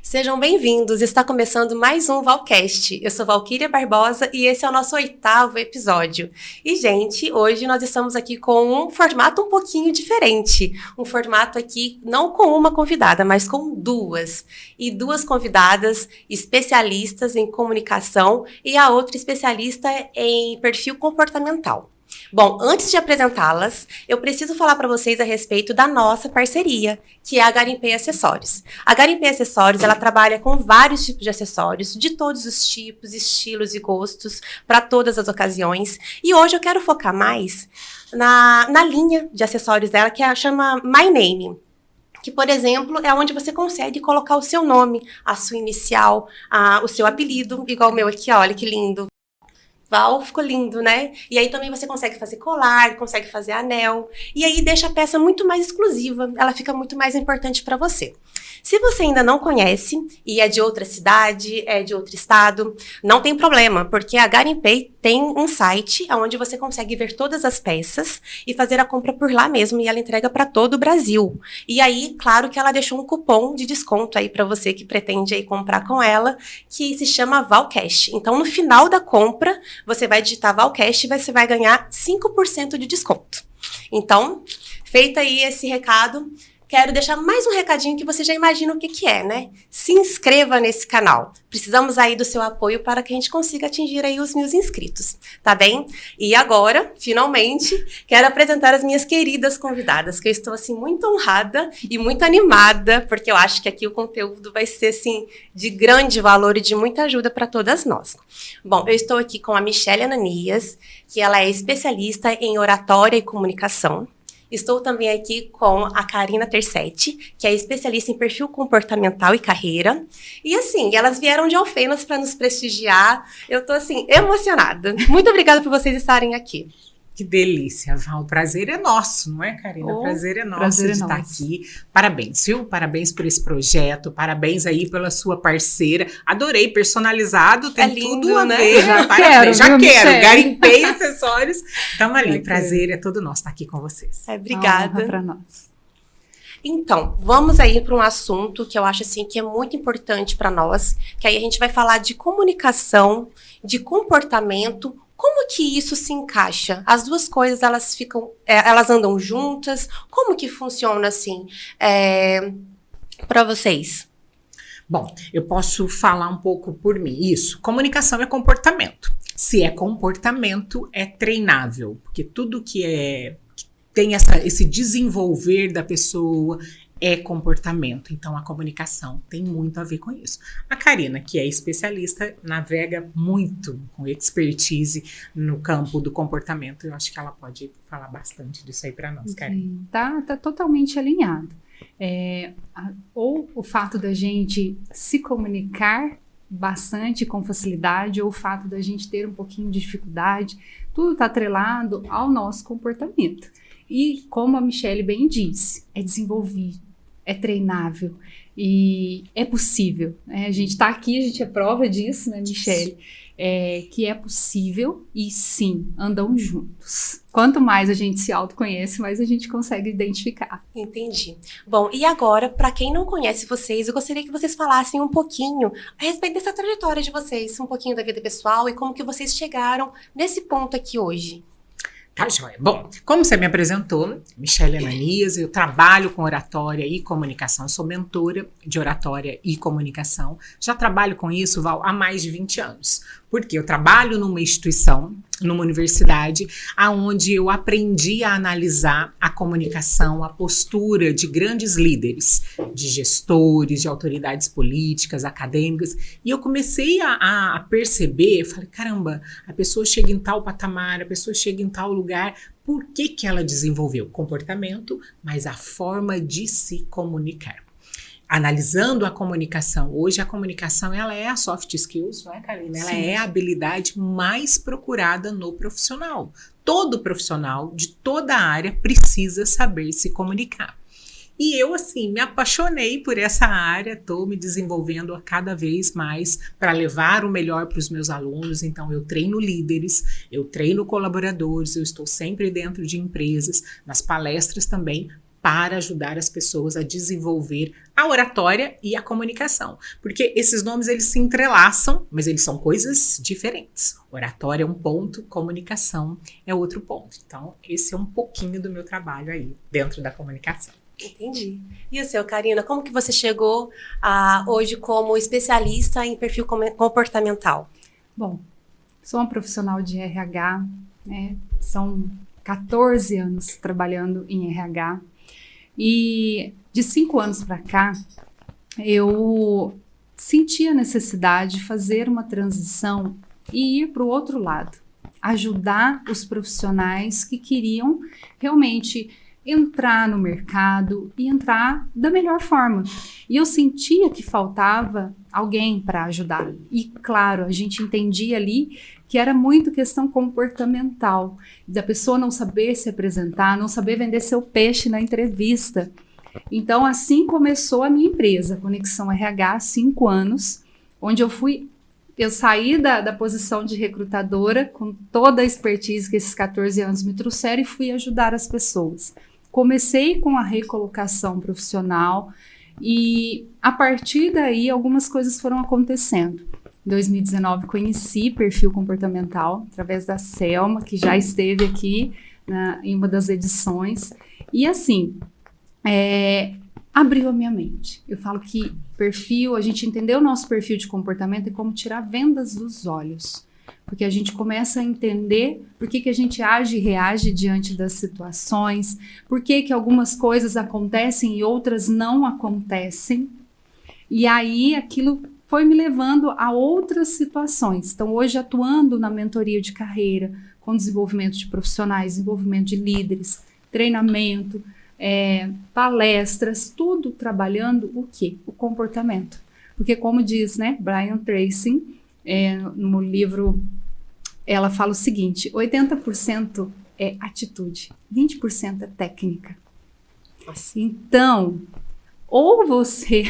Sejam bem-vindos, está começando mais um Valcast. Eu sou Valquíria Barbosa e esse é o nosso 8º episódio. E, gente, hoje nós estamos aqui com um formato um pouquinho diferente. Um formato aqui não com uma convidada, mas com duas. E duas convidadas especialistas em comunicação e a outra especialista em perfil comportamental. Bom, antes de apresentá-las, eu preciso falar para vocês a respeito da nossa parceria, que é a Garimpei Acessórios. A Garimpei Acessórios, ela trabalha com vários tipos de acessórios, de todos os tipos, estilos e gostos, para todas as ocasiões. E hoje eu quero focar mais na linha de acessórios dela, que chama My Name. Que, por exemplo, é onde você consegue colocar o seu nome, a sua inicial, o seu apelido, igual o meu aqui, olha que lindo. Val, ficou lindo, né? E aí também você consegue fazer colar, consegue fazer anel. E aí deixa a peça muito mais exclusiva, ela fica muito mais importante para você. Se você ainda não conhece e é de outra cidade, é de outro estado, não tem problema, porque a Garimpei tem um site onde você consegue ver todas as peças e fazer a compra por lá mesmo, e ela entrega para todo o Brasil. E aí, claro que ela deixou um cupom de desconto aí para você que pretende aí comprar com ela, que se chama Valcash. Então, no final da compra, você vai digitar Valcash e você vai ganhar 5% de desconto. Então, feito aí esse recado, quero deixar mais um recadinho que você já imagina o que é, né? Se inscreva nesse canal. Precisamos aí do seu apoio para que a gente consiga atingir aí os 1000 inscritos, tá bem? E agora, finalmente, quero apresentar as minhas queridas convidadas, que eu estou, assim, muito honrada e muito animada, porque eu acho que aqui o conteúdo vai ser, assim, de grande valor e de muita ajuda para todas nós. Bom, eu estou aqui com a Michele Ananias, que ela é especialista em oratória e comunicação. Estou também aqui com a Karina Tercetti, que é especialista em perfil comportamental e carreira. E assim, elas vieram de Alfenas para nos prestigiar. Eu tô assim, emocionada. Muito obrigada por vocês estarem aqui. Que delícia, Val. O prazer é nosso, não é, Karina? O prazer é nosso de estar aqui. Parabéns, viu? Parabéns por esse projeto, parabéns aí pela sua parceira. Adorei, personalizado, tem lindo, tudo a ver. Já quero. Garimpei Acessórios. Estamos ali, o prazer é todo nosso estar aqui com vocês. Obrigada. Para nós. Então, vamos aí para um assunto que eu acho assim que é muito importante para nós, que aí a gente vai falar de comunicação, de comportamento. Como que isso se encaixa? As duas coisas, elas andam juntas? Como que funciona assim para vocês? Bom, eu posso falar um pouco por mim. Isso, comunicação é comportamento. Se é comportamento, é treinável, porque tudo que tem esse desenvolver da pessoa é comportamento. Então, a comunicação tem muito a ver com isso. A Karina, que é especialista, navega muito com expertise no campo do comportamento. Eu acho que ela pode falar bastante disso aí para nós, Karina. Tá totalmente alinhado. Ou o fato da gente se comunicar bastante com facilidade, ou o fato da gente ter um pouquinho de dificuldade, tudo está atrelado ao nosso comportamento. E como a Michele bem disse, é desenvolvido, é treinável e é possível, né? A gente está aqui, a gente é prova disso, né, Michele? Que é possível e sim, andam juntos. Quanto mais a gente se autoconhece, mais a gente consegue identificar. Entendi. Bom, e agora, para quem não conhece vocês, eu gostaria que vocês falassem um pouquinho a respeito dessa trajetória de vocês, um pouquinho da vida pessoal e como que vocês chegaram nesse ponto aqui hoje. Tá, joia. Bom, como você me apresentou, Michele Ananias, eu trabalho com oratória e comunicação, eu sou mentora de oratória e comunicação. Já trabalho com isso, Val, há mais de 20 anos. Porque eu trabalho numa instituição, numa universidade, onde eu aprendi a analisar a comunicação, a postura de grandes líderes, de gestores, de autoridades políticas, acadêmicas, e eu comecei a perceber, eu falei, caramba, a pessoa chega em tal patamar, a pessoa chega em tal lugar, por que ela desenvolveu comportamento, mas a forma de se comunicar? Analisando a comunicação, hoje a comunicação ela é a soft skills, não é, Karina? Ela é a habilidade mais procurada no profissional. Todo profissional de toda a área precisa saber se comunicar. E eu, assim, me apaixonei por essa área, estou me desenvolvendo a cada vez mais para levar o melhor para os meus alunos. Então, eu treino líderes, eu treino colaboradores, eu estou sempre dentro de empresas, nas palestras também, para ajudar as pessoas a desenvolver a oratória e a comunicação. Porque esses nomes, eles se entrelaçam, mas eles são coisas diferentes. Oratória é um ponto, comunicação é outro ponto. Então, esse é um pouquinho do meu trabalho aí, dentro da comunicação. Entendi. E o seu, Karina, como que você chegou hoje como especialista em perfil comportamental? Bom, sou uma profissional de RH, né? São 14 anos trabalhando em RH e de 5 anos para cá eu senti a necessidade de fazer uma transição e ir para o outro lado, ajudar os profissionais que queriam realmente entrar no mercado e entrar da melhor forma. E eu sentia que faltava alguém para ajudar. E, claro, a gente entendia ali que era muito questão comportamental, da pessoa não saber se apresentar, não saber vender seu peixe na entrevista. Então, assim começou a minha empresa, Conexão RH, há 5 anos, onde eu saí da posição de recrutadora, com toda a expertise que esses 14 anos me trouxeram, e fui ajudar as pessoas. Comecei com a recolocação profissional e, a partir daí, algumas coisas foram acontecendo. Em 2019, conheci perfil comportamental através da Selma, que já esteve aqui em uma das edições. E, assim, abriu a minha mente. Eu falo que a gente entender o nosso perfil de comportamento é como tirar vendas dos olhos. Porque a gente começa a entender por que a gente age e reage diante das situações, por que algumas coisas acontecem e outras não acontecem. E aí aquilo foi me levando a outras situações. Então, hoje, atuando na mentoria de carreira, com desenvolvimento de profissionais, desenvolvimento de líderes, treinamento, palestras, tudo trabalhando o quê? O comportamento. Porque, como diz, né, Brian Tracy, no livro, ela fala o seguinte: 80% é atitude, 20% é técnica. Nossa. Então, ou você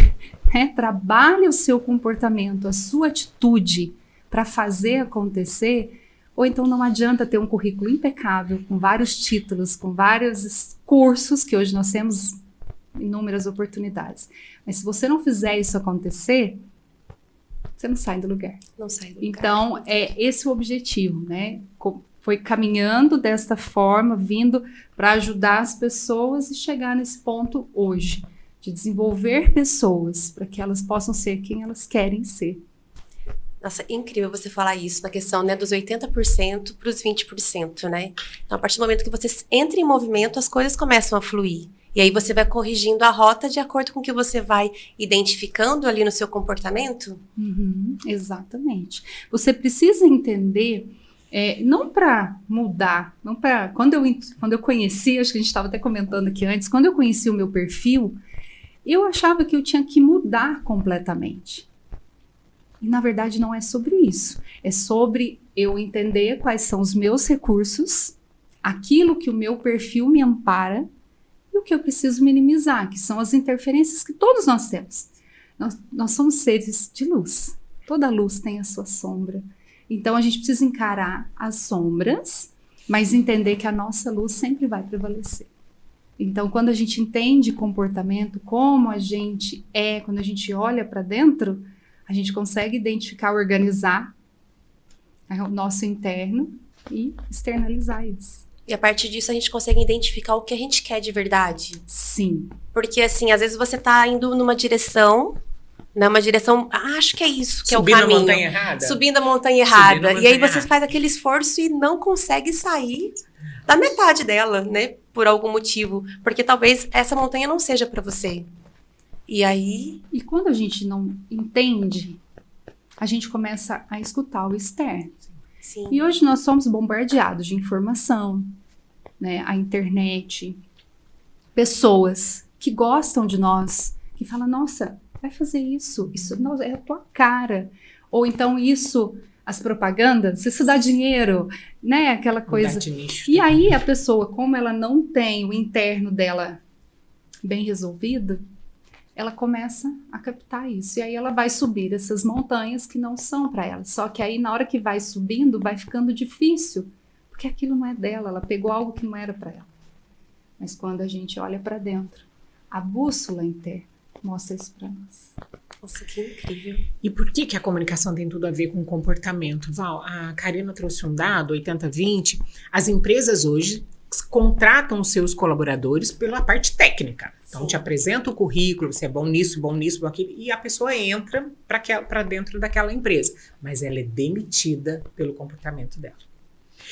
trabalha o seu comportamento, a sua atitude para fazer acontecer, ou então não adianta ter um currículo impecável, com vários títulos, com vários cursos, que hoje nós temos inúmeras oportunidades. Mas se você não fizer isso acontecer, você não sai do lugar. Não sai do lugar. Então, é esse o objetivo, né? Foi caminhando desta forma, vindo para ajudar as pessoas e chegar nesse ponto hoje, de desenvolver pessoas para que elas possam ser quem elas querem ser. Nossa, incrível você falar isso, na questão, né, dos 80% para os 20%, né? Então, a partir do momento que você entra em movimento, as coisas começam a fluir. E aí você vai corrigindo a rota de acordo com o que você vai identificando ali no seu comportamento? Exatamente. Você precisa entender, não para mudar, não para... Quando eu conheci, acho que a gente estava até comentando aqui antes, quando eu conheci o meu perfil, eu achava que eu tinha que mudar completamente. E, na verdade, não é sobre isso. É sobre eu entender quais são os meus recursos, aquilo que o meu perfil me ampara, e o que eu preciso minimizar, que são as interferências que todos nós temos. Nós somos seres de luz. Toda luz tem a sua sombra. Então, a gente precisa encarar as sombras, mas entender que a nossa luz sempre vai prevalecer. Então, quando a gente entende comportamento, como a gente quando a gente olha para dentro, a gente consegue identificar, organizar o nosso interno e externalizar isso. E a partir disso a gente consegue identificar o que a gente quer de verdade. Sim. Porque, assim, às vezes você tá indo numa direção, né? Uma direção, acho que é isso que Subindo é o caminho. a montanha errada. Subindo a montanha errada. E aí você errada. faz aquele esforço e não consegue sair da metade dela, né? Por algum motivo. Porque talvez essa montanha não seja para você. E aí... E quando a gente não entende, a gente começa a escutar o externo. Sim. E hoje nós somos bombardeados de informação, né? A internet, pessoas que gostam de nós, que falam, nossa, vai fazer isso não, é a tua cara. Ou então isso, as propagandas, isso dá dinheiro, né? Aquela coisa. E aí a pessoa, como ela não tem o interno dela bem resolvido, ela começa a captar isso. E aí ela vai subir essas montanhas que não são para ela. Só que aí na hora que vai subindo, vai ficando difícil. Porque aquilo não é dela. Ela pegou algo que não era para ela. mas quando a gente olha para dentro, a bússola interna mostra isso para nós. Nossa, que incrível. E por que que a comunicação tem tudo a ver com comportamento? Val, a Karina trouxe um dado, 80-20. As empresas hoje contratam os seus colaboradores pela parte técnica. Então, Sim. te apresenta o currículo, você é bom nisso, bom aquilo, e a pessoa entra para dentro daquela empresa. Mas ela é demitida pelo comportamento dela.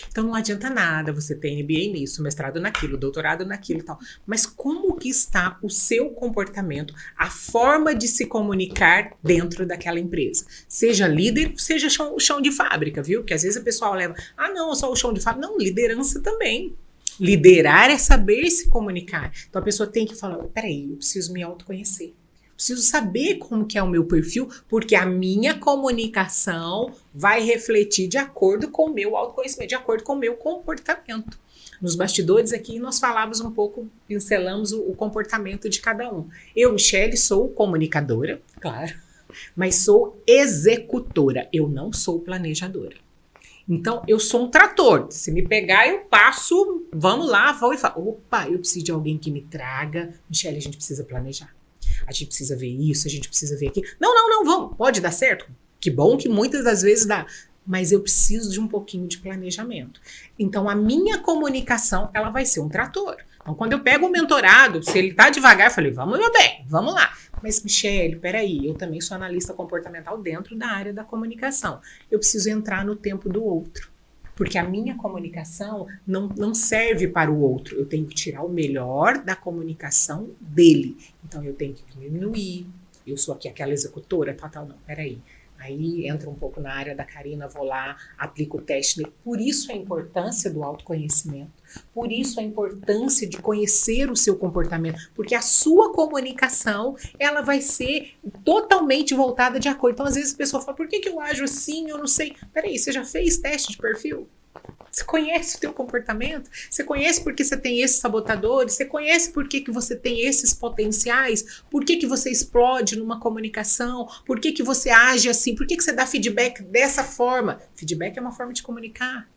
Então, não adianta nada você ter MBA nisso, mestrado naquilo, doutorado naquilo e tal. Mas como que está o seu comportamento, a forma de se comunicar dentro daquela empresa? Seja líder, seja chão de fábrica, viu? Que às vezes a pessoa leva, não, só o chão de fábrica. Não, liderança também. Liderar é saber se comunicar. Então, a pessoa tem que falar, peraí, eu preciso me autoconhecer. Preciso saber como que é o meu perfil, porque a minha comunicação vai refletir de acordo com o meu autoconhecimento, de acordo com o meu comportamento. Nos bastidores aqui nós falávamos um pouco, pincelamos o comportamento de cada um. Eu, Michele, sou comunicadora, claro, mas sou executora, eu não sou planejadora. Então, eu sou um trator. Se me pegar, eu passo, vamos lá, vou e falo, opa, eu preciso de alguém que me traga. Michele, a gente precisa planejar. A gente precisa ver isso, a gente precisa ver aquilo. Não, vamos, pode dar certo? Que bom que muitas das vezes dá. Mas eu preciso de um pouquinho de planejamento. Então, a minha comunicação, ela vai ser um trator. Então, quando eu pego o mentorado, se ele tá devagar, eu falei, vamos, meu bem, vamos lá. Mas, Michele, peraí, eu também sou analista comportamental dentro da área da comunicação. Eu preciso entrar no tempo do outro. Porque a minha comunicação não serve para o outro. Eu tenho que tirar o melhor da comunicação dele. Então, eu tenho que diminuir. Eu sou aqui aquela executora, tal, não, peraí. Aí entra um pouco na área da Karina, vou lá, aplico o teste. Por isso a importância do autoconhecimento. Por isso a importância de conhecer o seu comportamento. Porque a sua comunicação, ela vai ser totalmente voltada de acordo. Então, às vezes a pessoa fala, por que eu ajo assim? Eu não sei. Peraí, você já fez teste de perfil? Você conhece o teu comportamento? Você conhece por que você tem esses sabotadores? Você conhece por que você tem esses potenciais? Por que você explode numa comunicação? Por que você age assim? Por que você dá feedback dessa forma? Feedback é uma forma de comunicar.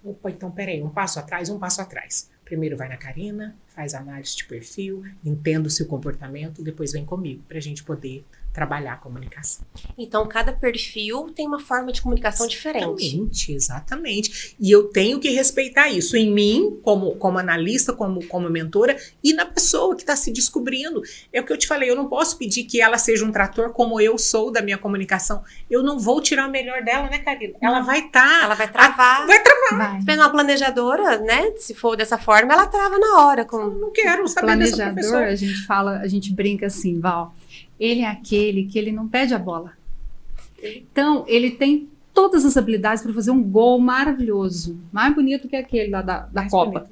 Opa, então peraí, um passo atrás. Primeiro vai na Karina, faz análise de perfil, entenda o seu comportamento, depois vem comigo, pra gente poder trabalhar a comunicação. Então, cada perfil tem uma forma de comunicação diferente. Exatamente. E eu tenho que respeitar isso em mim, como analista, como mentora, e na pessoa que está se descobrindo. É o que eu te falei, eu não posso pedir que ela seja um trator como eu sou da minha comunicação. Eu não vou tirar o melhor dela, né, Karina? Ela vai estar... Ela vai travar. Se for uma planejadora, né, se for dessa forma, ela trava na hora. Eu não quero saber dessa Planejador, professora. a gente brinca assim, Val, ele é aquele que ele não pede a bola. Então, ele tem todas as habilidades para fazer um gol maravilhoso, mais bonito que aquele lá da Copa.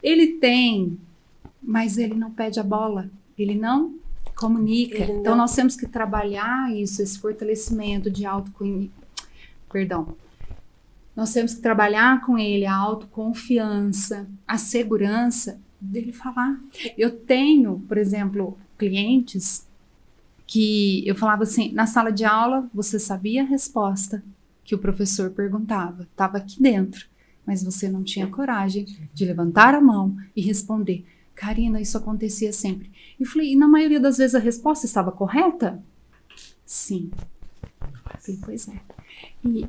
Ele tem, mas ele não pede a bola, ele não comunica. Então, nós temos que trabalhar isso, esse fortalecimento de autoconhecimento. Perdão. Nós temos que trabalhar com ele a autoconfiança, a segurança dele falar. Eu tenho, por exemplo, clientes que eu falava assim, na sala de aula você sabia a resposta que o professor perguntava, estava aqui dentro, mas você não tinha coragem de levantar a mão e responder. Karina, isso acontecia sempre. Eu falei, e na maioria das vezes a resposta estava correta? Sim. Eu falei, pois é. E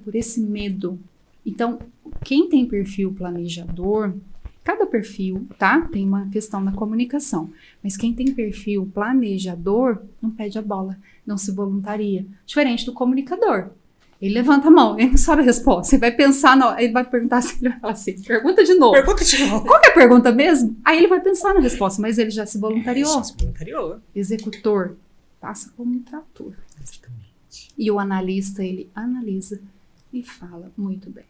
por esse medo. Então, quem tem perfil planejador, cada perfil, tá? Tem uma questão na comunicação. Mas quem tem perfil planejador, não pede a bola, não se voluntaria. Diferente do comunicador. Ele levanta a mão, ele não sabe a resposta. Ele vai pensar, ele vai perguntar assim, ele vai falar assim, pergunta de novo. Qual que é a pergunta mesmo? Aí ele vai pensar na resposta, mas ele já se voluntariou. Executor, passa como um trator. Exatamente. E o analista, ele analisa e fala muito bem.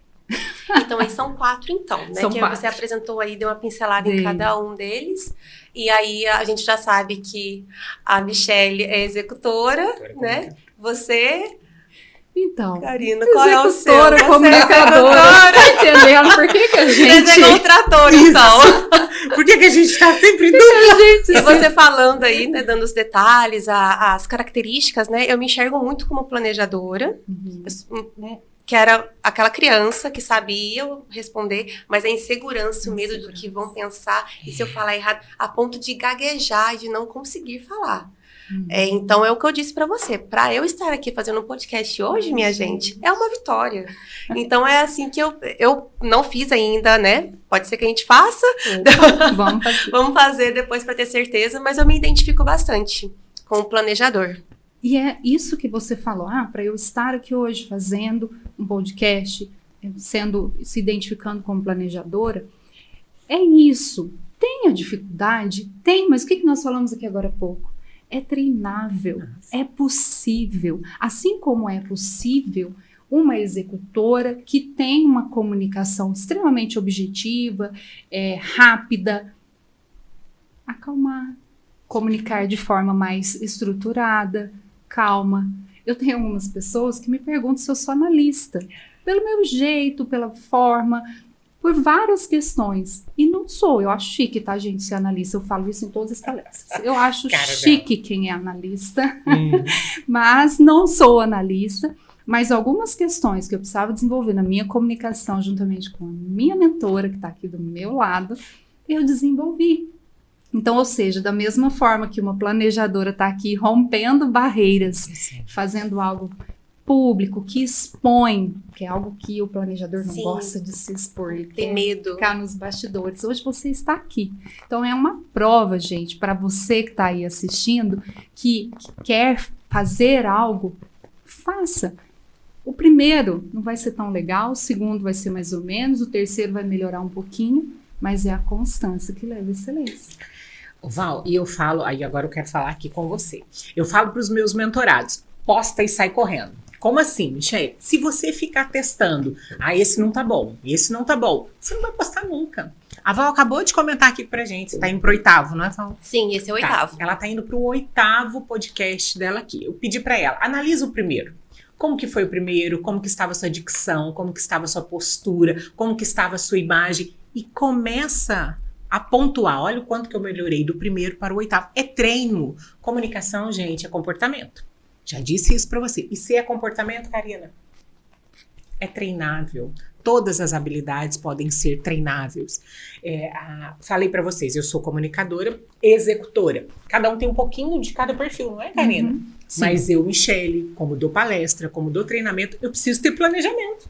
Então, aí são 4, então, né? São que 4. Você apresentou aí, deu uma pincelada em cada um deles. E aí, a gente já sabe que a Michele é executora, né? Você... Então, Karina, qual é o seu? Executora, comunicadora. Tá entendendo por que a gente... Você é um trator, então. Por que a gente tá sempre em dúvida? E você falando aí, né, dando os detalhes, as características, né? Eu me enxergo muito como planejadora. que era aquela criança que sabia responder, mas a insegurança, o medo do que vão pensar, e se eu falar errado, a ponto de gaguejar e de não conseguir falar. Então, é o que eu disse pra você. Pra eu estar aqui fazendo um podcast hoje, minha gente, é uma vitória. Então, é assim que eu não fiz ainda, né? Pode ser que a gente faça. Vamos fazer. Vamos fazer depois pra ter certeza, mas eu me identifico bastante com o planejador. E é isso que você falou, para eu estar aqui hoje fazendo um podcast, se identificando como planejadora, é isso. Tem a dificuldade? Tem, mas o que nós falamos aqui agora há pouco? É treinável, é possível. Assim como é possível uma executora que tem uma comunicação extremamente objetiva, rápida, acalmar, comunicar de forma mais estruturada, calma. Eu tenho algumas pessoas que me perguntam se eu sou analista, pelo meu jeito, pela forma, por várias questões. E não sou, eu acho chique, tá, gente, ser analista. Eu falo isso em todas as palestras. Eu acho chique quem é analista, mas não sou analista. Mas algumas questões que eu precisava desenvolver na minha comunicação, juntamente com a minha mentora, que está aqui do meu lado, eu desenvolvi. Então, ou seja, da mesma forma que uma planejadora está aqui rompendo barreiras, fazendo algo público, que expõe, que é algo que o planejador não gosta de se expor, ele tem quer medo, ficar nos bastidores. Hoje você está aqui. Então é uma prova, gente, para você que está aí assistindo, que quer fazer algo, faça. O primeiro não vai ser tão legal, o segundo vai ser mais ou menos, o terceiro vai melhorar um pouquinho, mas é a constância que leva à excelência. Val, e eu falo, aí agora eu quero falar aqui com você. Eu falo para os meus mentorados, posta e sai correndo. Como assim, Michele? Se você ficar testando, esse não tá bom, esse não tá bom, você não vai postar nunca. A Val acabou de comentar aqui pra gente, você tá indo pro 8º, não é, Val? Sim, esse é o 8º. Ela tá indo pro 8º podcast dela aqui. Eu pedi pra ela, analisa o primeiro. Como que foi o primeiro, como que estava a sua dicção, como que estava a sua postura, como que estava a sua imagem, e começa a pontuar. Olha o quanto que eu melhorei do primeiro para o 8º. É treino. Comunicação, gente, é comportamento. Já disse isso pra você. E se é comportamento, Karina? É treinável. Todas as habilidades podem ser treináveis. Falei pra vocês, eu sou comunicadora, executora. Cada um tem um pouquinho de cada perfil, não é, Karina? Mas eu, Michele, como dou palestra, como dou treinamento, eu preciso ter planejamento.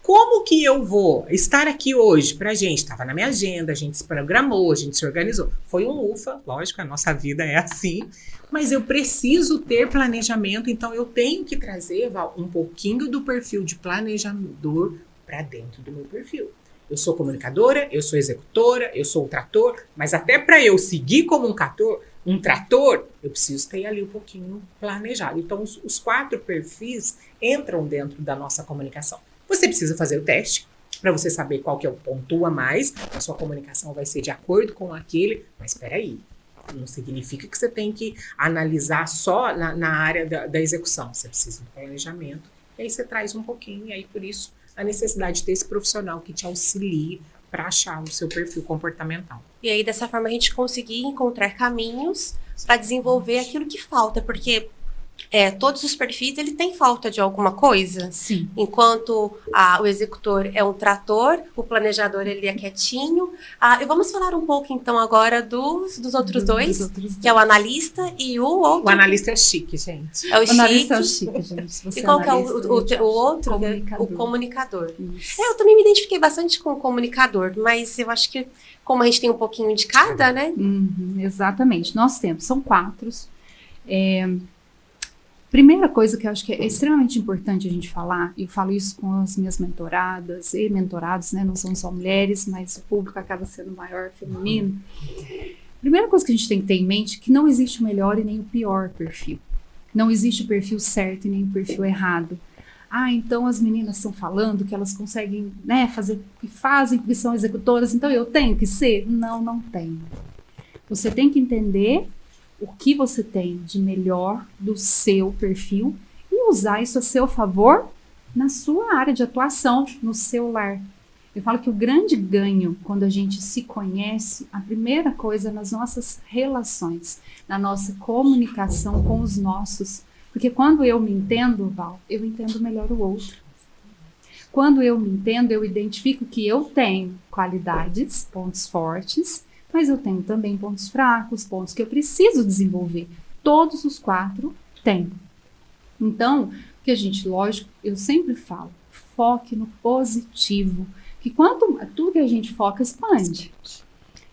Como que eu vou estar aqui hoje pra gente? Estava na minha agenda, a gente se programou, a gente se organizou. Foi um ufa, lógico, a nossa vida é assim. Mas eu preciso ter planejamento, então eu tenho que trazer, Val, um pouquinho do perfil de planejador para dentro do meu perfil. Eu sou comunicadora, eu sou executora, eu sou um trator, mas até para eu seguir como um trator, eu preciso ter ali um pouquinho planejado. Então, os 4 perfis entram dentro da nossa comunicação. Você precisa fazer o teste para você saber qual que é o pontua mais, a sua comunicação vai ser de acordo com aquele, mas espera aí. Não significa que você tem que analisar só na área da execução. Você precisa de planejamento. E aí você traz um pouquinho. E aí, por isso, a necessidade de ter esse profissional que te auxilie para achar o seu perfil comportamental. E aí, dessa forma, a gente conseguir encontrar caminhos para desenvolver aquilo que falta. Porque todos os perfis, ele tem falta de alguma coisa. Sim. Enquanto o executor é um trator, o planejador, ele é quietinho. E vamos falar um pouco, então, agora dos outros dois, que é o analista e o outro. O analista é chique, gente. É o analista é o chique, gente. E qual que é o outro? Comunicador. O comunicador. Eu também me identifiquei bastante com o comunicador, mas eu acho que, como a gente tem um pouquinho de cada, né? Exatamente. Nós temos, são 4. Primeira coisa que eu acho que é extremamente importante a gente falar, e eu falo isso com as minhas mentoradas e mentorados, né? Não são só mulheres, mas o público acaba sendo maior feminino. Primeira coisa que a gente tem que ter em mente é que não existe o melhor e nem o pior perfil. Não existe o perfil certo e nem o perfil errado. Então as meninas estão falando que elas conseguem, né, fazer o que fazem, porque são executoras, então eu tenho que ser? Não, não tenho. Você tem que entender o que você tem de melhor do seu perfil e usar isso a seu favor na sua área de atuação, no seu lar. Eu falo que o grande ganho quando a gente se conhece, a primeira coisa é nas nossas relações, na nossa comunicação com os nossos. Porque quando eu me entendo, Val, eu entendo melhor o outro. Quando eu me entendo, eu identifico que eu tenho qualidades, pontos fortes, mas eu tenho também pontos fracos, pontos que eu preciso desenvolver. Todos os 4 têm. Então, que a gente, lógico, eu sempre falo, foque no positivo, que tudo que a gente foca expande.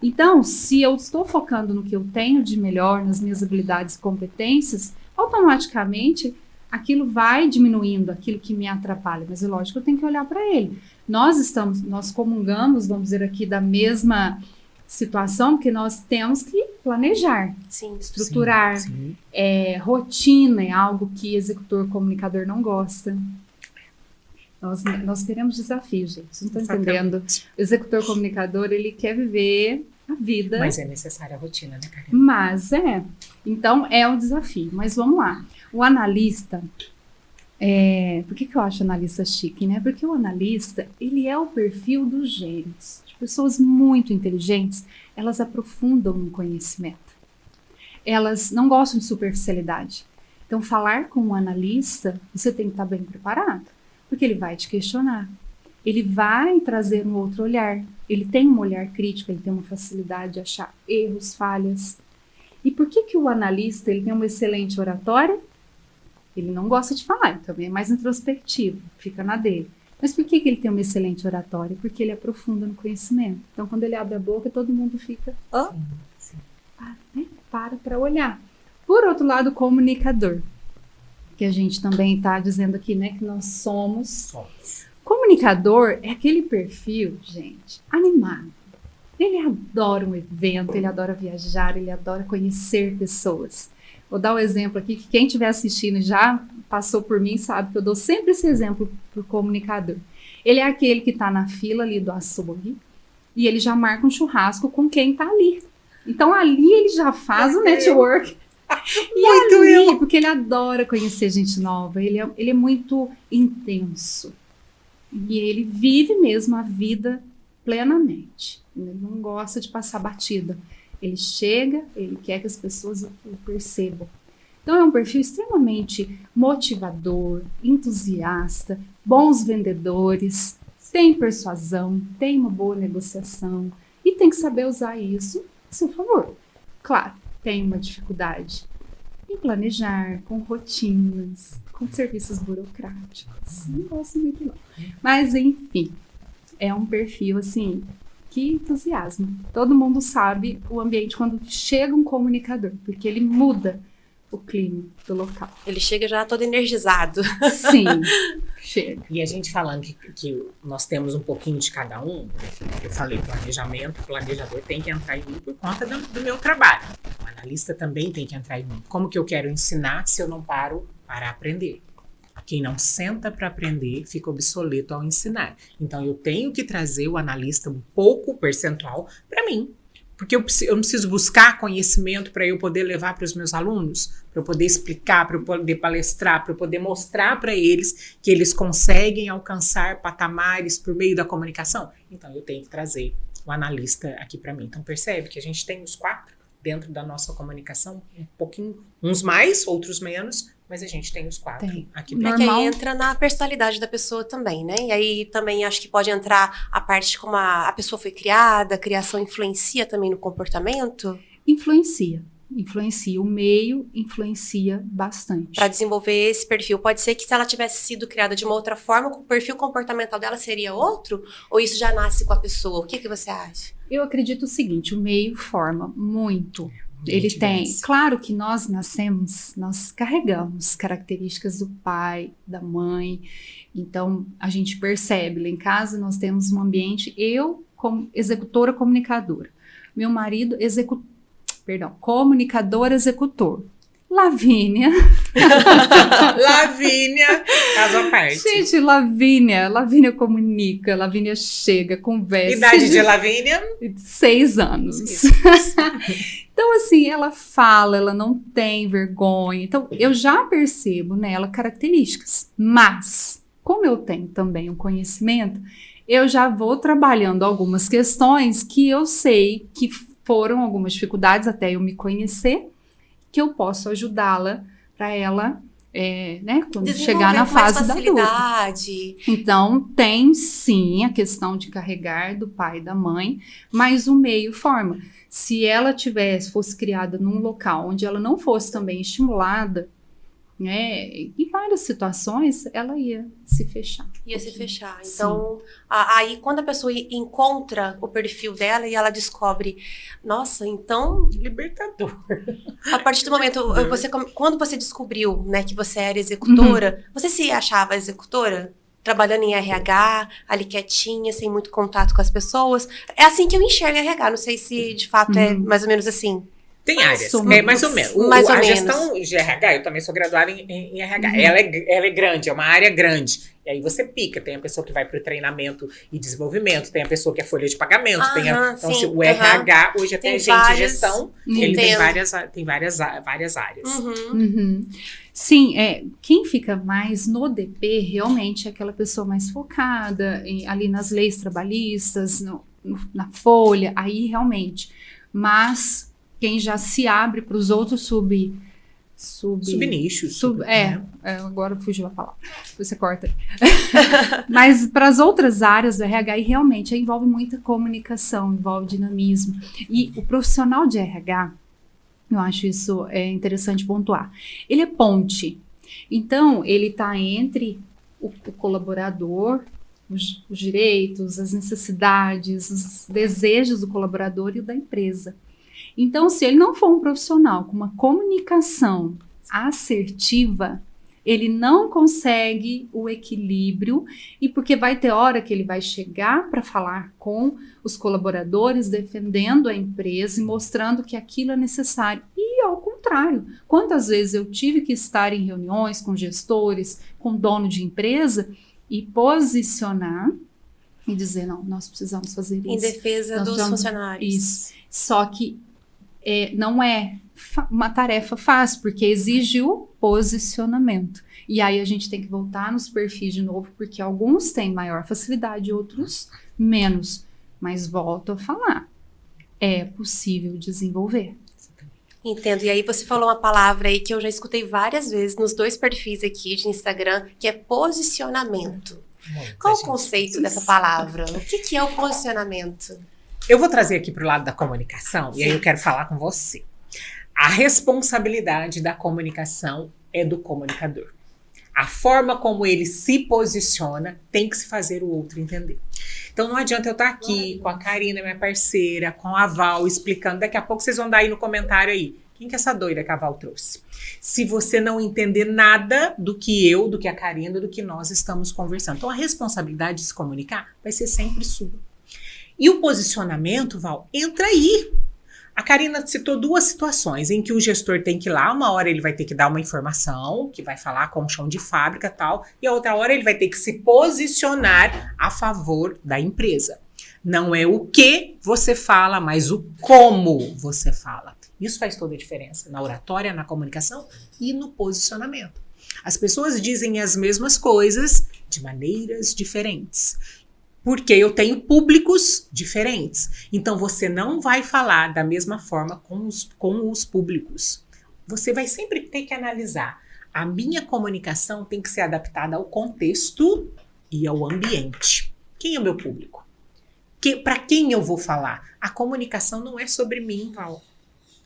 Então, se eu estou focando no que eu tenho de melhor, nas minhas habilidades e competências, automaticamente aquilo vai diminuindo, aquilo que me atrapalha, mas é lógico que eu tenho que olhar para ele. Nós comungamos, vamos dizer aqui, da mesma situação, porque nós temos que planejar, Sim. estruturar, Sim. rotina é algo que executor comunicador não gosta. Nós queremos desafios, gente, não estou entendendo. O executor comunicador, ele quer viver a vida. Mas é necessária a rotina, né, Karina? Mas então é um desafio. Mas vamos lá. O analista, por que eu acho analista chique, né? Porque o analista, ele é o perfil dos gênios. De pessoas muito inteligentes, elas aprofundam no conhecimento. Elas não gostam de superficialidade. Então, falar com um analista, você tem que estar bem preparado, porque ele vai te questionar. Ele vai trazer um outro olhar. Ele tem um olhar crítico, ele tem uma facilidade de achar erros, falhas. E por que o analista ele tem uma excelente oratória? Ele não gosta de falar, também é mais introspectivo, fica na dele. Mas por que ele tem uma excelente oratória? Porque ele aprofunda no conhecimento. Então, quando ele abre a boca, todo mundo fica... Sim. Para olhar. Por outro lado, o comunicador, que a gente também está dizendo aqui, né, que nós somos. Comunicador é aquele perfil, gente, animado. Ele adora um evento, ele adora viajar, ele adora conhecer pessoas. Vou dar um exemplo aqui, que quem estiver assistindo já passou por mim, sabe que eu dou sempre esse exemplo para o comunicador. Ele é aquele que está na fila ali do açougue e ele já marca um churrasco com quem está ali. Então ali ele já faz o network. E ali, porque ele adora conhecer gente nova, ele é muito intenso. E ele vive mesmo a vida plenamente. Ele não gosta de passar batida. Ele chega, ele quer que as pessoas o percebam. Então é um perfil extremamente motivador, entusiasta, bons vendedores, tem persuasão, tem uma boa negociação e tem que saber usar isso a seu favor. Claro, tem uma dificuldade em planejar, com rotinas, com serviços burocráticos. Não gosto muito não. Mas enfim, é um perfil assim que entusiasma. Todo mundo sabe o ambiente quando chega um comunicador, porque ele muda o clima do local. Ele chega já todo energizado. Sim, chega. E a gente falando que nós temos um pouquinho de cada um, eu falei planejamento, o planejador tem que entrar em mim por conta do meu trabalho. O analista também tem que entrar em mim. Como que eu quero ensinar se eu não paro para aprender? Quem não senta para aprender fica obsoleto ao ensinar. Então, eu tenho que trazer o analista um pouco percentual para mim. Porque eu preciso buscar conhecimento para eu poder levar para os meus alunos, para eu poder explicar, para eu poder palestrar, para eu poder mostrar para eles que eles conseguem alcançar patamares por meio da comunicação. Então, eu tenho que trazer o analista aqui para mim. Então, percebe que a gente tem os 4 dentro da nossa comunicação, um pouquinho, uns mais, outros menos, mas a gente tem os 4 aqui pra É que aí entra na personalidade da pessoa também, né? E aí também acho que pode entrar a parte de como a pessoa foi criada, a criação influencia também no comportamento? Influencia. O meio influencia bastante. Para desenvolver esse perfil, pode ser que se ela tivesse sido criada de uma outra forma, o perfil comportamental dela seria outro? Ou isso já nasce com a pessoa? O que você acha? Eu acredito o seguinte, o meio forma muito. Ele tem, claro que nós nascemos, nós carregamos características do pai, da mãe, então a gente percebe, lá em casa nós temos um ambiente, eu como executora comunicadora, meu marido comunicador executor, Lavínia. Lavínia, caso à parte. Gente, Lavínia comunica, Lavínia chega, conversa. Idade de Lavínia? 6 anos. Então, assim, ela fala, ela não tem vergonha. Então, eu já percebo nela características. Mas, como eu tenho também um conhecimento, eu já vou trabalhando algumas questões que eu sei que foram algumas dificuldades até eu me conhecer, que eu posso ajudá-la para ela né, quando Desenvolver chegar na com mais fase da adulta. facilidade. Então, tem sim a questão de carregar do pai e da mãe, mas o meio forma. Se ela fosse criada num local onde ela não fosse também estimulada, né, em várias situações, ela ia se fechar. Ia se fechar. Então, aí quando a pessoa encontra o perfil dela e ela descobre, nossa, então, Libertador. a partir do momento, quando você descobriu, né, que você era executora, você se achava executora? Trabalhando em RH, ali quietinha, sem muito contato com as pessoas. É assim que eu enxergo RH, não sei se de fato é mais ou menos assim. Tem áreas, mais ou menos. Mais ou a menos. gestão de RH, eu também sou graduada em RH, ela é grande, é uma área grande. E aí você pica, tem a pessoa que vai para o treinamento e desenvolvimento, tem a pessoa que é folha de pagamento, então sim, o RH, hoje até tem gente várias, de gestão, ele tem várias áreas. Sim, quem fica mais no DP realmente é aquela pessoa mais focada ali nas leis trabalhistas, na folha, aí realmente. Mas quem já se abre para os outros subnichos. Agora fugiu a palavra. Você corta. Mas para as outras áreas do RH, realmente envolve muita comunicação, envolve dinamismo. E o profissional de RH, eu acho isso interessante pontuar. Ele é ponte. Então, ele está entre o colaborador, os direitos, as necessidades, os desejos do colaborador e o da empresa. Então, se ele não for um profissional com uma comunicação assertiva, ele não consegue o equilíbrio, e porque vai ter hora que ele vai chegar para falar com os colaboradores, defendendo a empresa e mostrando que aquilo é necessário. E ao contrário, quantas vezes eu tive que estar em reuniões com gestores, com dono de empresa e posicionar e dizer, não, nós precisamos fazer isso. Em defesa dos funcionários. Isso. Só que não é uma tarefa fácil, porque exige o posicionamento. E aí a gente tem que voltar nos perfis de novo, porque alguns têm maior facilidade, outros menos. Mas volto a falar, é possível desenvolver. Entendo. E aí você falou uma palavra aí que eu já escutei várias vezes nos 2 perfis aqui de Instagram, que é posicionamento. Qual o conceito dessa palavra? O que é o posicionamento? Eu vou trazer aqui para o lado da comunicação, e aí eu quero falar com você. A responsabilidade da comunicação é do comunicador. A forma como ele se posiciona tem que se fazer o outro entender. Então não adianta eu estar aqui com a Karina, minha parceira, com a Val, explicando. Daqui a pouco vocês vão dar aí no comentário aí. Quem que é essa doida que a Val trouxe? Se você não entender nada do que a Karina, do que nós estamos conversando. Então a responsabilidade de se comunicar vai ser sempre sua. E o posicionamento, Val, entra aí. A Karina citou 2 situações em que o gestor tem que ir lá, uma hora ele vai ter que dar uma informação, que vai falar com o chão de fábrica e tal, e a outra hora ele vai ter que se posicionar a favor da empresa. Não é o que você fala, mas o como você fala. Isso faz toda a diferença na oratória, na comunicação e no posicionamento. As pessoas dizem as mesmas coisas de maneiras diferentes. Porque eu tenho públicos diferentes. Então, você não vai falar da mesma forma com os públicos. Você vai sempre ter que analisar. A minha comunicação tem que ser adaptada ao contexto e ao ambiente. Quem é o meu público? Para quem eu vou falar? A comunicação não é sobre mim, Val.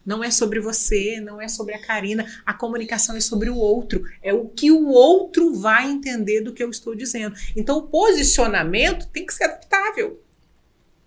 Não é sobre você, não é sobre a Karina. A comunicação é sobre o outro. É o que o outro vai entender do que eu estou dizendo. Então, o posicionamento tem que ser adaptável.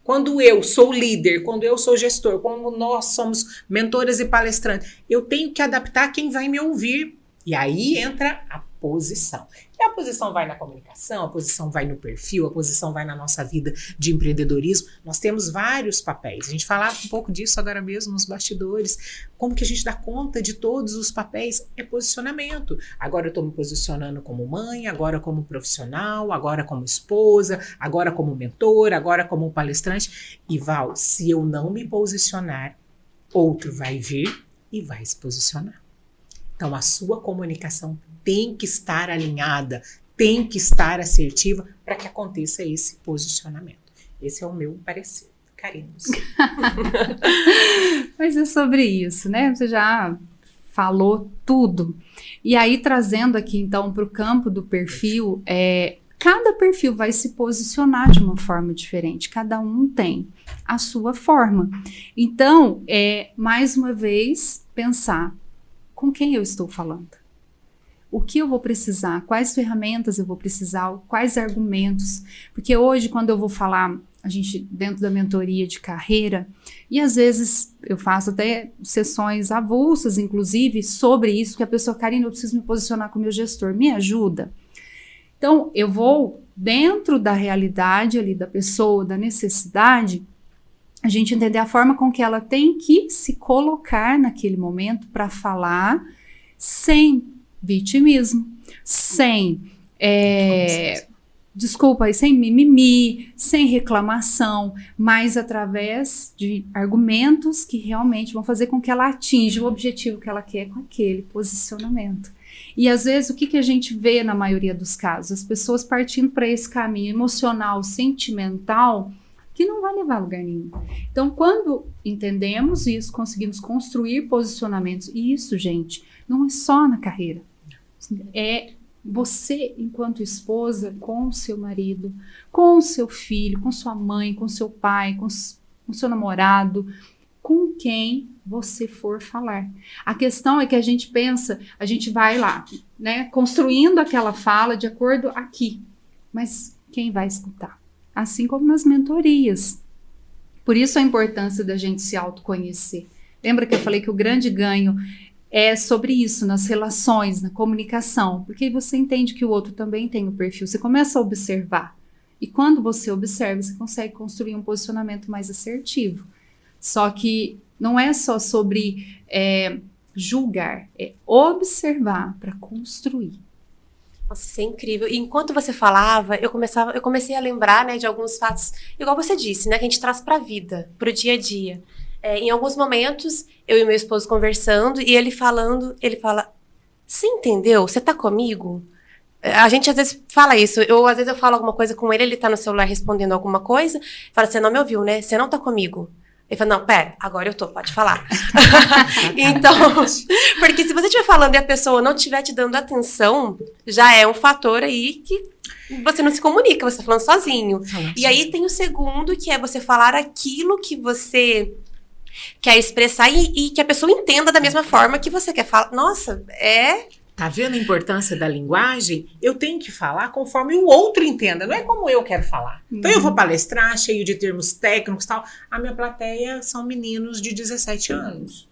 Quando eu sou líder, quando eu sou gestor, quando nós somos mentoras e palestrantes, eu tenho que adaptar quem vai me ouvir. E aí entra a posição. E a posição vai na comunicação, a posição vai no perfil, a posição vai na nossa vida de empreendedorismo. Nós temos vários papéis. A gente falava um pouco disso agora mesmo nos bastidores. Como que a gente dá conta de todos os papéis? É posicionamento. Agora eu estou me posicionando como mãe, agora como profissional, agora como esposa, agora como mentora, agora como palestrante. E Val, se eu não me posicionar, outro vai vir e vai se posicionar. Então, a sua comunicação tem que estar alinhada, tem que estar assertiva para que aconteça esse posicionamento. Esse é o meu parecer. Karina. Mas é sobre isso, né? Você já falou tudo. E aí, trazendo aqui, então, para o campo do perfil, cada perfil vai se posicionar de uma forma diferente. Cada um tem a sua forma. Então, mais uma vez, pensar com quem eu estou falando. O que eu vou precisar? Quais ferramentas eu vou precisar? Quais argumentos? Porque hoje, quando eu vou falar, a gente, dentro da mentoria de carreira, e às vezes eu faço até sessões avulsas, inclusive, sobre isso, que a pessoa, Karina, eu preciso me posicionar com o meu gestor, me ajuda? Então, eu vou, dentro da realidade ali da pessoa, da necessidade, a gente entender a forma com que ela tem que se colocar naquele momento para falar sem vitimismo, sem sem mimimi, sem reclamação, mas através de argumentos que realmente vão fazer com que ela atinja o objetivo que ela quer com aquele posicionamento. E às vezes o que a gente vê na maioria dos casos? As pessoas partindo para esse caminho emocional, sentimental, que não vai levar a lugar nenhum. Então, quando entendemos isso, conseguimos construir posicionamentos, e isso, gente, não é só na carreira. É você, enquanto esposa, com o seu marido, com o seu filho, com sua mãe, com seu pai, com seu namorado, com quem você for falar. A questão é que a gente pensa, a gente vai lá, né, construindo aquela fala de acordo aqui, mas quem vai escutar? Assim como nas mentorias. Por isso a importância da gente se autoconhecer. Lembra que eu falei que o grande ganho é sobre isso, nas relações, na comunicação, porque você entende que o outro também tem um perfil, você começa a observar, e quando você observa, você consegue construir um posicionamento mais assertivo. Só que não é só sobre julgar, é observar para construir. Nossa, isso é incrível. E enquanto você falava, eu comecei a lembrar, né, de alguns fatos, igual você disse, né, que a gente traz para a vida, para o dia a dia. Em alguns momentos, eu e meu esposo conversando, e ele fala, você entendeu? Você tá comigo? A gente às vezes fala isso, às vezes eu falo alguma coisa com ele, ele tá no celular respondendo alguma coisa, fala, você não me ouviu, né? Você não tá comigo. Ele fala, não, pera, agora eu tô, pode falar. Então, porque se você estiver falando e a pessoa não estiver te dando atenção, já é um fator aí que você não se comunica, você tá falando sozinho. E aí tem o segundo, que é você falar aquilo que você quer expressar e que a pessoa entenda da mesma forma que você quer falar. Nossa, Tá vendo a importância da linguagem? Eu tenho que falar conforme o outro entenda, não é como eu quero falar. Então eu vou palestrar, cheio de termos técnicos e tal. A minha plateia são meninos de 17 anos.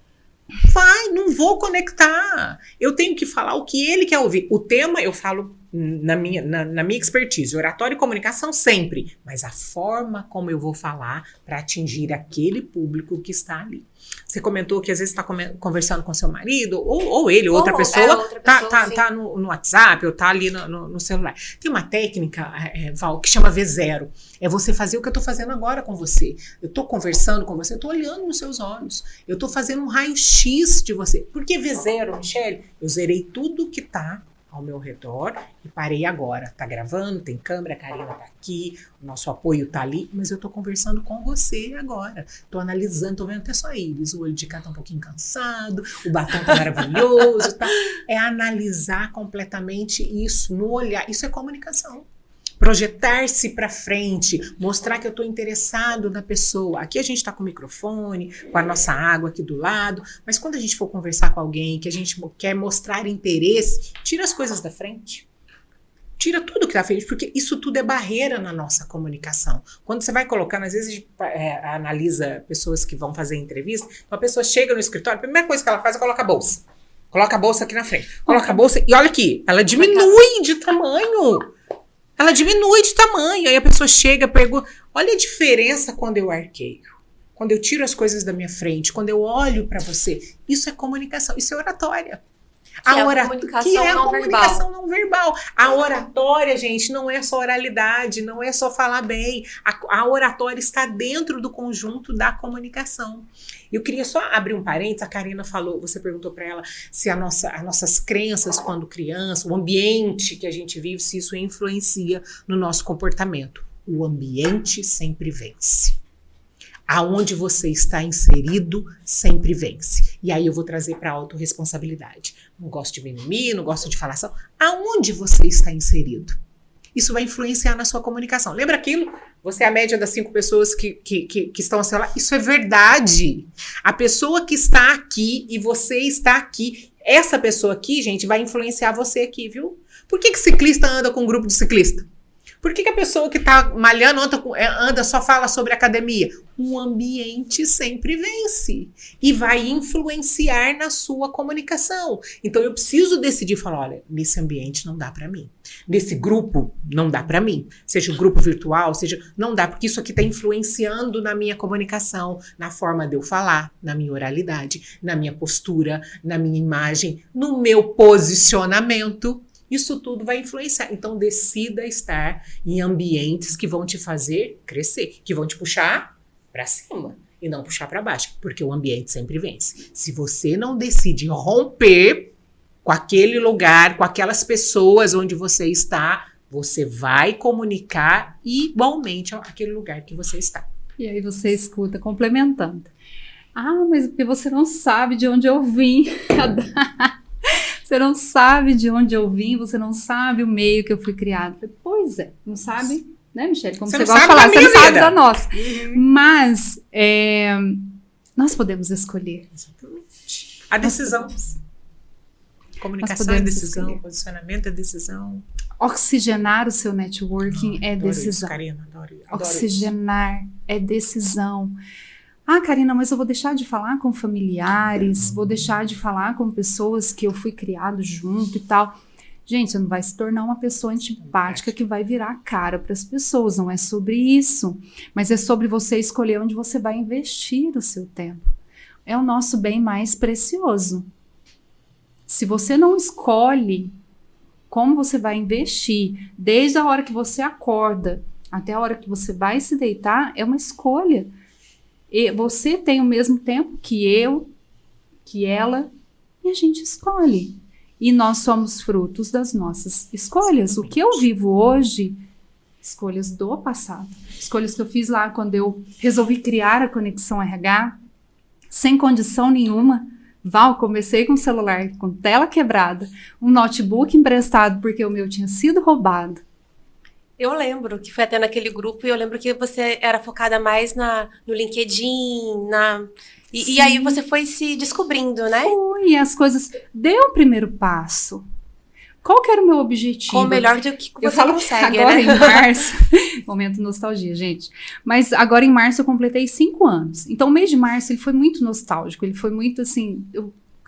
Não vou conectar. Eu tenho que falar o que ele quer ouvir. O tema eu falo na minha expertise, oratória e comunicação sempre. Mas a forma como eu vou falar para atingir aquele público que está ali. Você comentou que às vezes está conversando com seu marido, ou ele, ou outra pessoa, tá no WhatsApp, ou tá ali no celular. Tem uma técnica, Val, que chama V0. É você fazer o que eu tô fazendo agora com você. Eu tô conversando com você, eu tô olhando nos seus olhos. Eu tô fazendo um raio-x de você. Por que V0, Michele? Eu zerei tudo que tá ao meu redor e parei agora. Tá gravando, tem câmera, a Karina tá aqui, o nosso apoio tá ali, mas eu tô conversando com você agora. Tô analisando, tô vendo até só íris, o olho de cá tá um pouquinho cansado, o batom tá maravilhoso, tá? É analisar completamente isso no olhar. Isso é comunicação. Projetar-se para frente, mostrar que eu estou interessado na pessoa. Aqui a gente está com o microfone, com a nossa água aqui do lado, mas quando a gente for conversar com alguém, que a gente quer mostrar interesse, tira as coisas da frente. Tira tudo que está à frente, porque isso tudo é barreira na nossa comunicação. Quando você vai colocando, às vezes a gente analisa pessoas que vão fazer entrevista, uma pessoa chega no escritório, a primeira coisa que ela faz é colocar a bolsa. Coloca a bolsa aqui na frente. Coloca a bolsa e olha aqui, ela diminui de tamanho. Ela diminui de tamanho, aí a pessoa chega e pergunta, olha a diferença quando eu arqueio, quando eu tiro as coisas da minha frente, quando eu olho para você. Isso é comunicação, isso é oratória. Que é a comunicação não verbal. A oratória, gente, não é só oralidade, não é só falar bem. A oratória está dentro do conjunto da comunicação. Eu queria só abrir um parênteses, a Karina falou, você perguntou para ela se as nossas crenças quando criança, o ambiente que a gente vive, se isso influencia no nosso comportamento. O ambiente sempre vence. Aonde você está inserido sempre vence. E aí eu vou trazer para a autorresponsabilidade. Não gosto de mimimi, não gosto de falação. Aonde você está inserido? Isso vai influenciar na sua comunicação. Lembra aquilo? Você é a média das 5 pessoas que estão ao seu lado. Isso é verdade. A pessoa que está aqui e você está aqui, essa pessoa aqui, gente, vai influenciar você aqui, viu? Por que ciclista anda com um grupo de ciclista? Por que a pessoa que está malhando anda só fala sobre academia? O ambiente sempre vence e vai influenciar na sua comunicação. Então eu preciso decidir, falar, olha, nesse ambiente não dá para mim. Nesse grupo não dá para mim. Seja um grupo virtual, não dá, porque isso aqui está influenciando na minha comunicação, na forma de eu falar, na minha oralidade, na minha postura, na minha imagem, no meu posicionamento. Isso tudo vai influenciar. Então, decida estar em ambientes que vão te fazer crescer, que vão te puxar para cima e não puxar para baixo, porque o ambiente sempre vence. Se você não decide romper com aquele lugar, com aquelas pessoas onde você está, você vai comunicar igualmente aquele lugar que você está. E aí você escuta, complementando. Ah, mas porque você não sabe de onde eu vim. Você não sabe de onde eu vim, você não sabe o meio que eu fui criado. Pois é, não sabe, né, Michele? Como você gosta de falar, você não sabe da nossa. Mas nós podemos escolher. Exatamente. A decisão. Comunicação é decisão, escolher. Posicionamento é decisão. Oxigenar o seu networking é decisão. Isso, Karina, adoro Oxigenar isso. É decisão. Ah, Karina, mas eu vou deixar de falar com familiares, vou deixar de falar com pessoas que eu fui criado junto e tal. Gente, você não vai se tornar uma pessoa antipática que vai virar a cara para as pessoas, não é sobre isso. Mas é sobre você escolher onde você vai investir o seu tempo. É o nosso bem mais precioso. Se você não escolhe como você vai investir, desde a hora que você acorda até a hora que você vai se deitar, é uma escolha. E você tem o mesmo tempo que eu, que ela, e a gente escolhe. E nós somos frutos das nossas escolhas. O que eu vivo hoje, escolhas do passado. Escolhas que eu fiz lá quando eu resolvi criar a Conexão RH, sem condição nenhuma. Comecei com o celular com tela quebrada, um notebook emprestado porque o meu tinha sido roubado. Eu lembro que foi até naquele grupo e eu lembro que você era focada mais no LinkedIn, e aí você foi se descobrindo, né? Foi, as coisas... Deu o primeiro passo. Qual que era o meu objetivo? Com o melhor do que você consegue, agora, né? Em março... Momento nostalgia, gente. Mas agora em março eu completei 5 anos. Então o mês de março ele foi muito nostálgico, ele foi muito assim...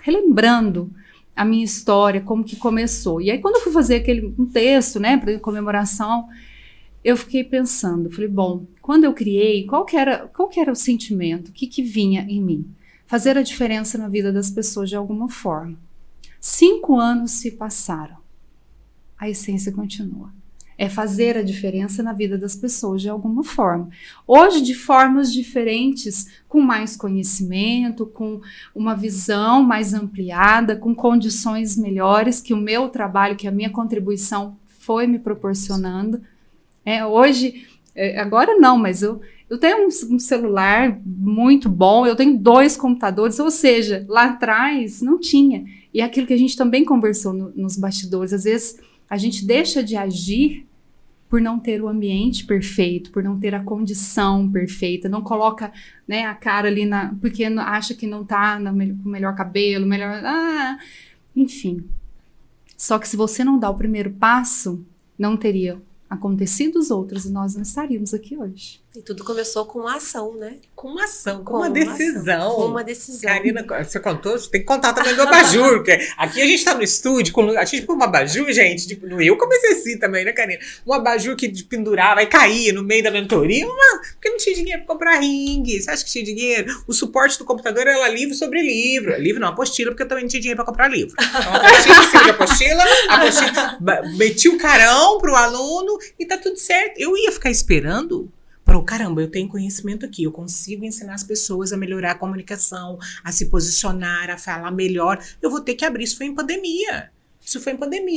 relembrando a minha história, como que começou. E aí, quando eu fui fazer um texto, né, para comemoração, eu fiquei pensando, falei, bom, quando eu criei, qual que era o sentimento? O que vinha em mim? Fazer a diferença na vida das pessoas de alguma forma. 5 anos se passaram. A essência continua. É fazer a diferença na vida das pessoas de alguma forma. Hoje, de formas diferentes, com mais conhecimento, com uma visão mais ampliada, com condições melhores que o meu trabalho, que a minha contribuição foi me proporcionando. Hoje, agora não, mas eu tenho um celular muito bom, eu tenho 2 computadores, ou seja, lá atrás não tinha. E é aquilo que a gente também conversou nos bastidores, às vezes a gente deixa de agir por não ter o ambiente perfeito, por não ter a condição perfeita, não coloca, né, a cara ali porque acha que não tá com o melhor cabelo, enfim. Só que se você não dá o primeiro passo, não teria acontecido os outros e nós não estaríamos aqui hoje. E tudo começou com uma ação, né? Com uma ação, com uma decisão. Com uma decisão. Karina, você contou? Você tem que contar também do abajur, porque aqui a gente tá no estúdio, a gente põe um abajur, gente, tipo, eu comecei assim também, né, Karina? Um abajur que de pendurar, vai cair no meio da mentoria, porque não tinha dinheiro pra comprar ringue, você acha que tinha dinheiro? O suporte do computador era livro sobre livro. Livro não, apostila, porque eu também não tinha dinheiro pra comprar livro. Então, apostila em cima de apostila, meti o carão pro aluno e tá tudo certo. Eu ia ficar esperando. Caramba, eu tenho conhecimento aqui, eu consigo ensinar as pessoas a melhorar a comunicação, a se posicionar, a falar melhor. Eu vou ter que abrir. Isso foi em pandemia.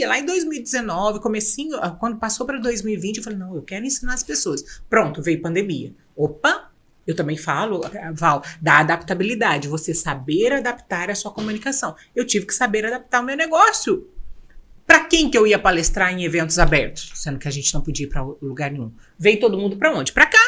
Lá em 2019, comecinho, quando passou para 2020, eu falei, não, eu quero ensinar as pessoas. Pronto, veio pandemia. Opa, Eu também falo, Val, da adaptabilidade, você saber adaptar a sua comunicação. Eu tive que saber adaptar o meu negócio. Para quem que eu ia palestrar em eventos abertos? Sendo que a gente não podia ir para lugar nenhum. Veio todo mundo para onde? Para cá.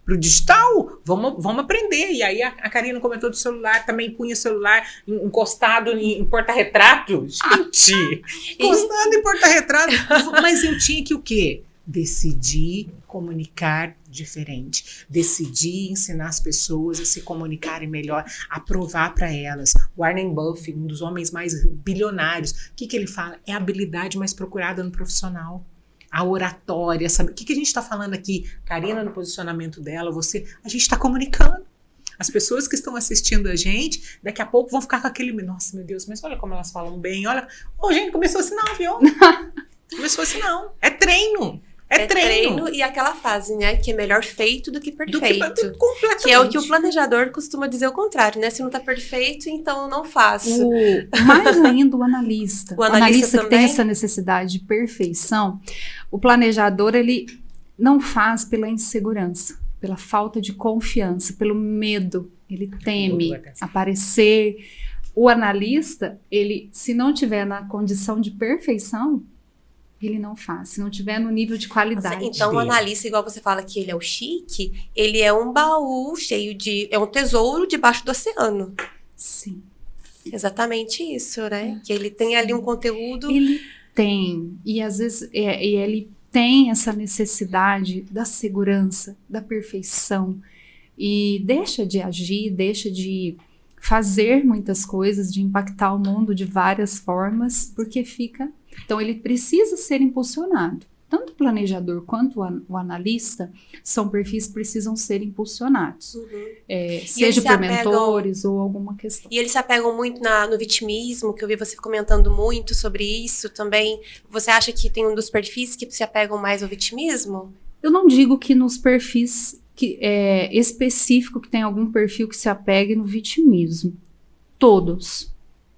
Pro digital, vamos aprender. E aí a Karina comentou do celular, também punha o celular encostado em porta-retrato. Gente, encostado em porta-retrato. Mas eu tinha que o quê? Decidir comunicar diferente. Decidir ensinar as pessoas a se comunicarem melhor, a provar para elas. Warren Buffett, um dos homens mais bilionários, o que ele fala? É a habilidade mais procurada no profissional. A oratória, sabe? O que a gente está falando aqui? Karina, no posicionamento dela, a gente está comunicando. As pessoas que estão assistindo a gente, daqui a pouco vão ficar com aquele, nossa, meu Deus, mas olha como elas falam bem, olha, gente, começou assim não, viu? Começou assim não, é treino. É treino. E aquela frase, né? Que é melhor feito do que perfeito. Completamente. Que é o que o planejador costuma dizer o contrário, né? Se não tá perfeito, então eu não faço. Mais ainda o analista. O analista que tem essa necessidade de perfeição, o planejador, ele não faz pela insegurança, pela falta de confiança, pelo medo. Ele teme aparecer. O analista, ele, se não tiver na condição de perfeição, ele não faz, se não tiver no nível de qualidade. Então, o analista, igual você fala que ele é o chique, ele é um baú cheio de... É um tesouro debaixo do oceano. Sim. Exatamente isso, né? Que ele tem ali um conteúdo... Ele tem. E às vezes ele tem essa necessidade da segurança, da perfeição. E deixa de agir, deixa de fazer muitas coisas, de impactar o mundo de várias formas, porque fica... Então, ele precisa ser impulsionado. Tanto o planejador quanto o analista são perfis que precisam ser impulsionados. Seja por mentores ou alguma questão. E eles se apegam muito no vitimismo, que eu vi você comentando muito sobre isso também. Você acha que tem um dos perfis que se apegam mais ao vitimismo? Eu não digo que nos perfis específico que tem algum perfil que se apegue no vitimismo. Todos.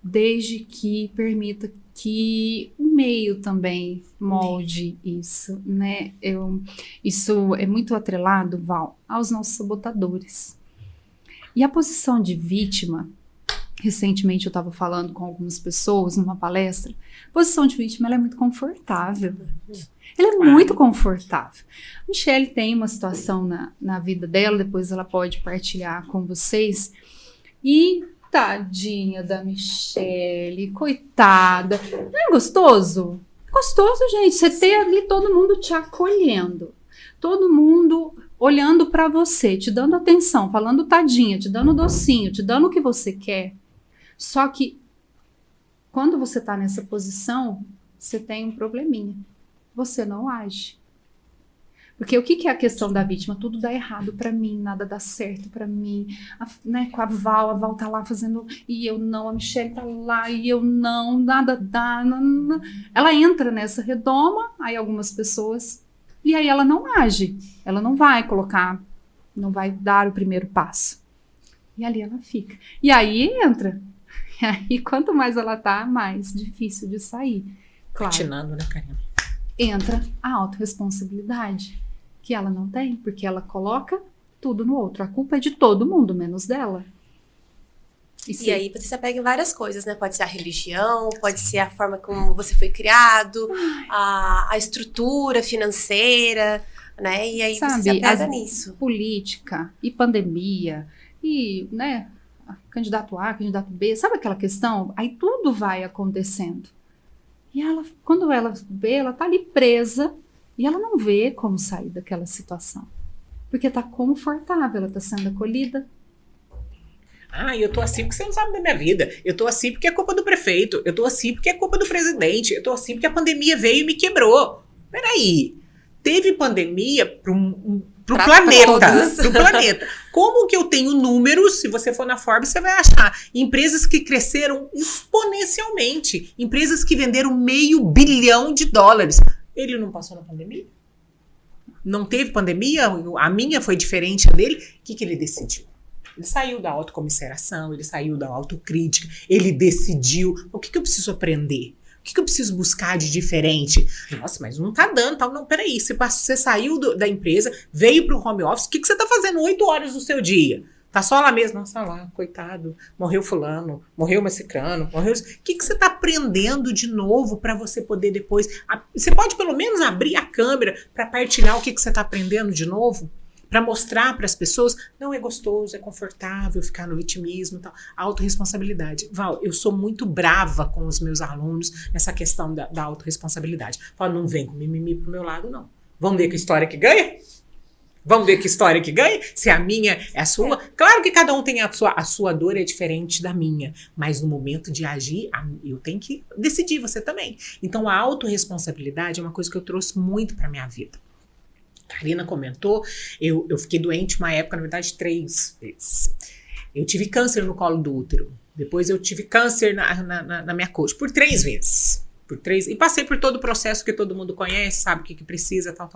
Desde que permita que o meio também molde isso, né? Isso é muito atrelado, Val, aos nossos sabotadores. E a posição de vítima, recentemente eu estava falando com algumas pessoas numa palestra, a posição de vítima ela é muito confortável. Ela é muito confortável. A Michelle tem uma situação na vida dela, depois ela pode partilhar com vocês, e tadinha da Michelle, coitada. Não é gostoso? Gostoso, gente. Você ter ali todo mundo te acolhendo. Todo mundo olhando pra você, te dando atenção, falando tadinha, te dando docinho, te dando o que você quer. Só que quando você tá nessa posição, você tem um probleminha. Você não age. Porque o que é a questão da vítima? Tudo dá errado pra mim, nada dá certo pra mim. Né, com a Val tá lá fazendo, e eu não, a Michelle tá lá, e eu não, nada dá. Não. Ela entra nessa redoma, aí algumas pessoas, e aí ela não age. Ela não vai colocar, não vai dar o primeiro passo. E ali ela fica. E aí entra. E aí quanto mais ela tá, mais difícil de sair. Claro. Patinando, né, Karina? Entra a autorresponsabilidade, que ela não tem, porque ela coloca tudo no outro. A culpa é de todo mundo, menos dela. E aí você se apega em várias coisas, né? Pode ser a religião, pode ser a forma como você foi criado, a estrutura financeira, né? E aí você se apega nisso. Política e pandemia e, né, candidato A, candidato B, sabe aquela questão? Aí tudo vai acontecendo. E ela, quando ela vê, ela tá ali presa e ela não vê como sair daquela situação. Porque tá confortável, ela tá sendo acolhida. Eu tô assim porque você não sabe da minha vida. Eu tô assim porque é culpa do prefeito. Eu tô assim porque é culpa do presidente. Eu tô assim porque a pandemia veio e me quebrou. Peraí. Teve pandemia pro planeta. Como que eu tenho números, se você for na Forbes, você vai achar empresas que cresceram exponencialmente, empresas que venderam $500 bilhão. Ele não passou na pandemia? Não teve pandemia? A minha foi diferente a dele? O que ele decidiu? Ele saiu da autocomiseração, ele saiu da autocrítica, ele decidiu. O que eu preciso aprender? O que eu preciso buscar de diferente? Nossa, mas não tá dando, tal. Não, peraí, você saiu da empresa, veio pro home office, o que você tá fazendo 8 horas do seu dia? Tá só lá mesmo? Nossa, lá, coitado, morreu fulano, morreu macicrano, morreu... O que você tá aprendendo de novo para você poder depois... Você pode pelo menos abrir a câmera para partilhar o que você tá aprendendo de novo? Para mostrar para as pessoas, não, é gostoso, é confortável ficar no vitimismo e tal. Autorresponsabilidade. Val, eu sou muito brava com os meus alunos nessa questão da autorresponsabilidade. Falo, não vem com mimimi pro meu lado, não. Vamos ver que história que ganha? Vamos ver que história que ganha? Se a minha é a sua? Claro que cada um tem a sua dor é diferente da minha, mas no momento de agir, eu tenho que decidir, você também. Então a autorresponsabilidade é uma coisa que eu trouxe muito para minha vida. A Karina comentou, eu fiquei doente uma época, na verdade 3 vezes. Eu tive câncer no colo do útero, depois eu tive câncer na minha coxa, por 3 vezes. E passei por todo o processo que todo mundo conhece, sabe o que precisa, tal.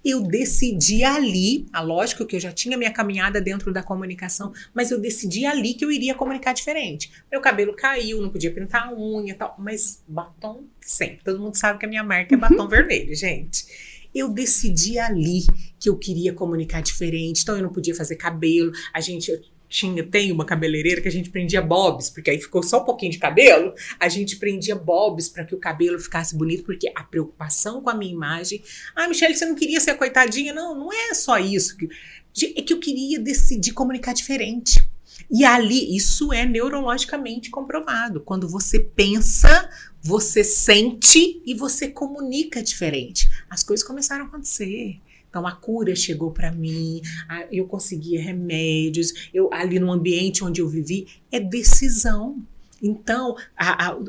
Eu decidi ali, lógico que eu já tinha minha caminhada dentro da comunicação, mas eu decidi ali que eu iria comunicar diferente. Meu cabelo caiu, não podia pintar a unha e tal, mas batom sempre. Todo mundo sabe que a minha marca é batom vermelho, gente. Eu decidi ali que eu queria comunicar diferente, então eu não podia fazer cabelo. Tem uma cabeleireira que a gente prendia bobs, porque aí ficou só um pouquinho de cabelo, a gente prendia bobs para que o cabelo ficasse bonito, porque a preocupação com a minha imagem, Michele, você não queria ser a coitadinha? Não é só isso, é que eu queria decidir comunicar diferente. E ali, isso é neurologicamente comprovado, quando você pensa, você sente e você comunica diferente. As coisas começaram a acontecer. Então a cura chegou para mim, eu conseguia remédios, ali no ambiente onde eu vivi, é decisão. Então,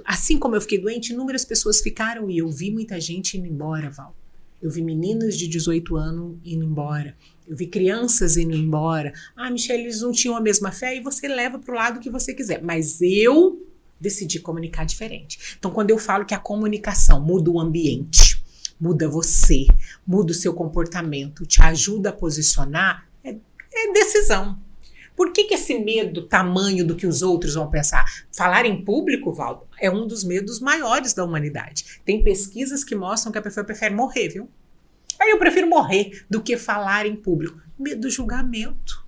assim como eu fiquei doente, inúmeras pessoas ficaram e eu vi muita gente indo embora, Val. Eu vi meninas de 18 anos indo embora. Eu vi crianças indo embora. Michele, eles não tinham a mesma fé e você leva para o lado que você quiser. Mas eu decidi comunicar diferente. Então, quando eu falo que a comunicação muda o ambiente, muda você, muda o seu comportamento, te ajuda a posicionar, é decisão. Por que esse medo tamanho do que os outros vão pensar? Falar em público, Valdo, é um dos medos maiores da humanidade. Tem pesquisas que mostram que a pessoa prefere morrer, viu? Aí eu prefiro morrer do que falar em público. Medo do julgamento.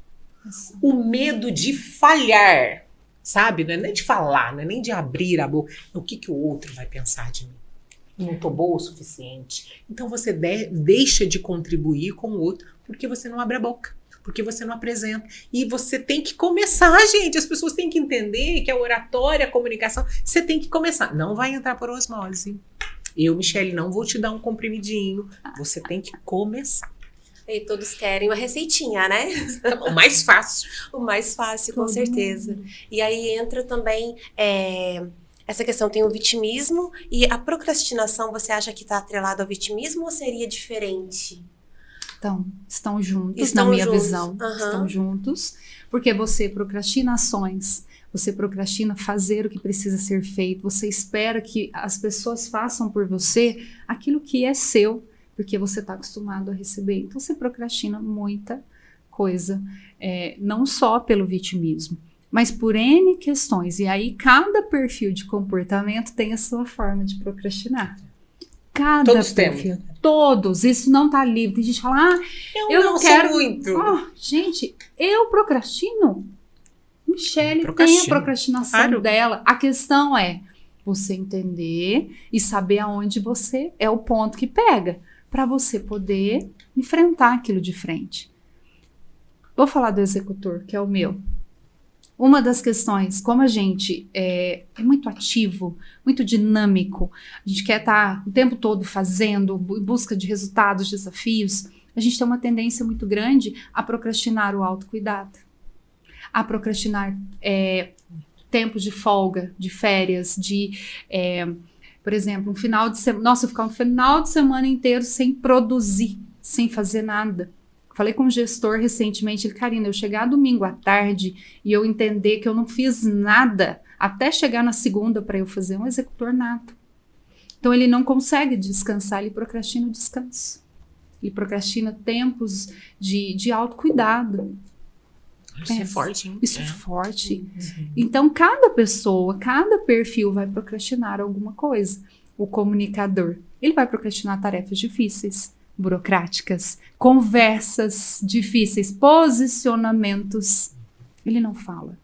O medo de falhar, sabe? Não é nem de falar, não é nem de abrir a boca. É o que o outro vai pensar de mim. Não estou boa o suficiente. Então você deixa de contribuir com o outro porque você não abre a boca, porque você não apresenta. E você tem que começar, gente. As pessoas têm que entender que a oratória, a comunicação, você tem que começar. Não vai entrar por osmose. Eu, Michele, não vou te dar um comprimidinho. Você tem que começar. E todos querem uma receitinha, né? O mais fácil. O mais fácil, com certeza. E aí entra também... essa questão, tem o vitimismo e a procrastinação, você acha que está atrelado ao vitimismo ou seria diferente? Então, estão juntos, na minha visão. Estão juntos, porque você procrastina ações, você procrastina fazer o que precisa ser feito, você espera que as pessoas façam por você aquilo que é seu, porque você está acostumado a receber. Então, você procrastina muita coisa, não só pelo vitimismo, mas por N questões. E aí, cada perfil de comportamento tem a sua forma de procrastinar. Cada Todos perfil. temos. Todos. Isso não tá livre. Tem gente que fala, eu não quero. Sou muito. Gente, eu procrastino. Michele tem a procrastinação dela. A questão é você entender e saber aonde você é o ponto que pega, para você poder enfrentar aquilo de frente. Vou falar do executor, que é o meu. Uma das questões, como a gente é muito ativo, muito dinâmico, a gente quer estar o tempo todo fazendo, em busca de resultados, desafios, a gente tem uma tendência muito grande a procrastinar o autocuidado, a procrastinar tempo de folga, de férias, por exemplo, um final de semana, nossa, eu ficar um final de semana inteiro sem produzir, sem fazer nada. Falei com um gestor recentemente, ele, Karina, eu chegar domingo à tarde e eu entender que eu não fiz nada até chegar na segunda para eu fazer um executor nato. Então ele não consegue descansar, ele procrastina o descanso. Ele procrastina tempos de autocuidado. Isso é forte, hein? Isso é forte. Então cada pessoa, cada perfil vai procrastinar alguma coisa. o comunicador? Ele vai procrastinar tarefas difíceis, burocráticas, conversas difíceis, posicionamentos. Ele não fala.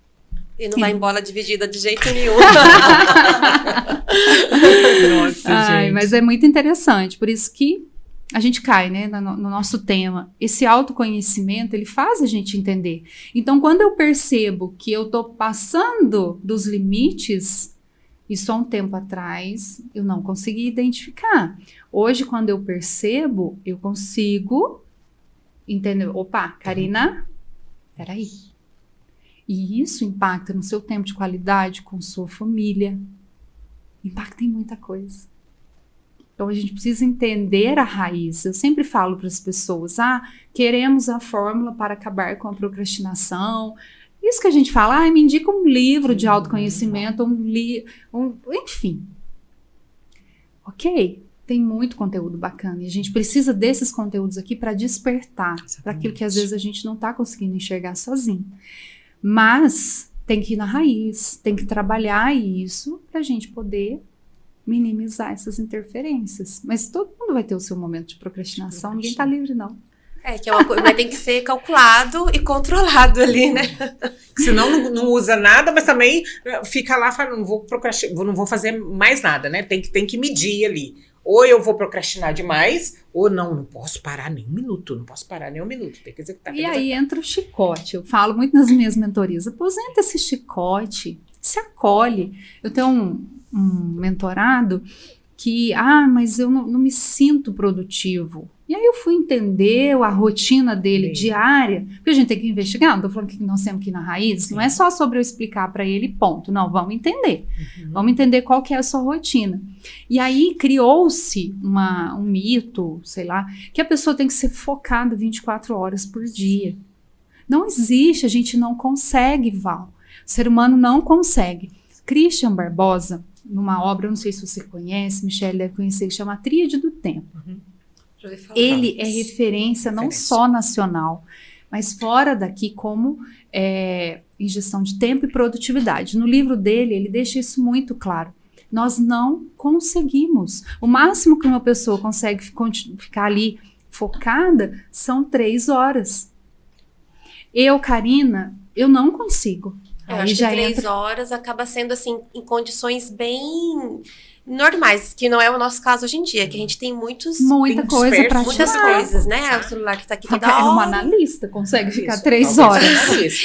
E não vai em bola dividida de jeito nenhum. Nossa, gente. Mas é muito interessante, por isso que a gente cai, né, no nosso tema. Esse autoconhecimento, ele faz a gente entender. Então, quando eu percebo que eu tô passando dos limites, isso há um tempo atrás eu não consegui identificar. Hoje, quando eu percebo, eu consigo entender. Opa, Karina, peraí. E isso impacta no seu tempo de qualidade com sua família. Impacta em muita coisa. Então, a gente precisa entender a raiz. Eu sempre falo para as pessoas, queremos a fórmula para acabar com a procrastinação. Isso que a gente fala, me indica um livro de autoconhecimento, enfim. Ok, tem muito conteúdo bacana. E a gente precisa desses conteúdos aqui para despertar para aquilo que às vezes a gente não está conseguindo enxergar sozinho. Mas tem que ir na raiz, tem que trabalhar isso para a gente poder minimizar essas interferências. Mas todo mundo vai ter o seu momento de procrastinação, ninguém está livre, não. Que é uma coisa, mas tem que ser calculado e controlado ali, né? Senão não usa nada, mas também fica lá falando, não vou fazer mais nada, né? Tem que medir ali. Ou eu vou procrastinar demais, ou não posso parar nem um minuto, tem que executar. E aí entra o chicote. Eu falo muito nas minhas mentorias, aposenta esse chicote, se acolhe. Eu tenho um mentorado que, mas eu não me sinto produtivo. E aí eu fui entender a rotina dele diária, porque a gente tem que investigar, não estou falando que nós temos que ir na raiz, não é só sobre eu explicar para ele, ponto. Não, vamos entender. Vamos entender qual que é a sua rotina. E aí criou-se um mito, sei lá, que a pessoa tem que ser focada 24 horas por dia. Não existe, a gente não consegue, Val. O ser humano não consegue. Christian Barbosa, numa obra, eu não sei se você conhece, Michelle deve conhecer, que chama A Tríade do Tempo. Ele é referência não só nacional, mas fora daqui como em gestão de tempo e produtividade. No livro dele, ele deixa isso muito claro. Nós não conseguimos. O máximo que uma pessoa consegue ficar ali focada são 3 horas. Eu, Karina, eu não consigo. Eu acho que 3 horas acaba sendo assim, em condições bem normais, que não é o nosso caso hoje em dia, que a gente tem muitas coisas, né? O celular que tá aqui toda hora. Uma analista consegue ficar 3 horas.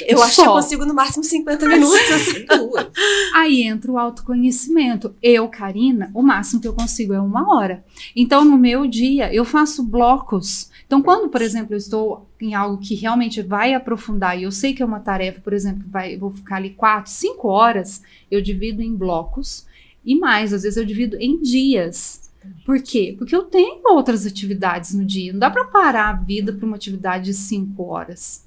Eu acho que eu consigo no máximo 50 minutos. Aí entra o autoconhecimento. Eu, Karina, o máximo que eu consigo é 1 hora. Então, no meu dia, eu faço blocos. Então, quando, por exemplo, eu estou em algo que realmente vai aprofundar, e eu sei que é uma tarefa, por exemplo, eu vou ficar ali 4, 5 horas, eu divido em blocos. E mais, às vezes eu divido em dias. Por quê? Porque eu tenho outras atividades no dia. Não dá para parar a vida para uma atividade de 5 horas.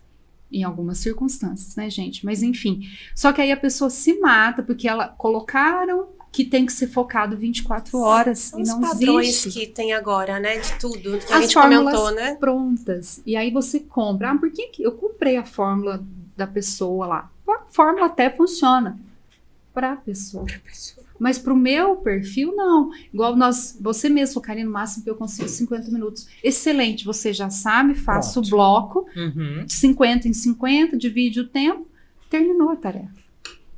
Em algumas circunstâncias, né, gente? Mas enfim. Só que aí a pessoa se mata porque colocaram que tem que ser focado 24 horas. São e não os padrões existe. Que tem agora, né? De tudo que As a gente fórmulas comentou, né? prontas. E aí você compra. Por que eu comprei a fórmula da pessoa lá? A fórmula até funciona para a pessoa. Mas pro meu perfil, não. Igual você mesmo, Karina, no máximo que eu consigo 50 minutos. Excelente, você já sabe, faço o bloco, 50 em 50, divide o tempo, terminou a tarefa.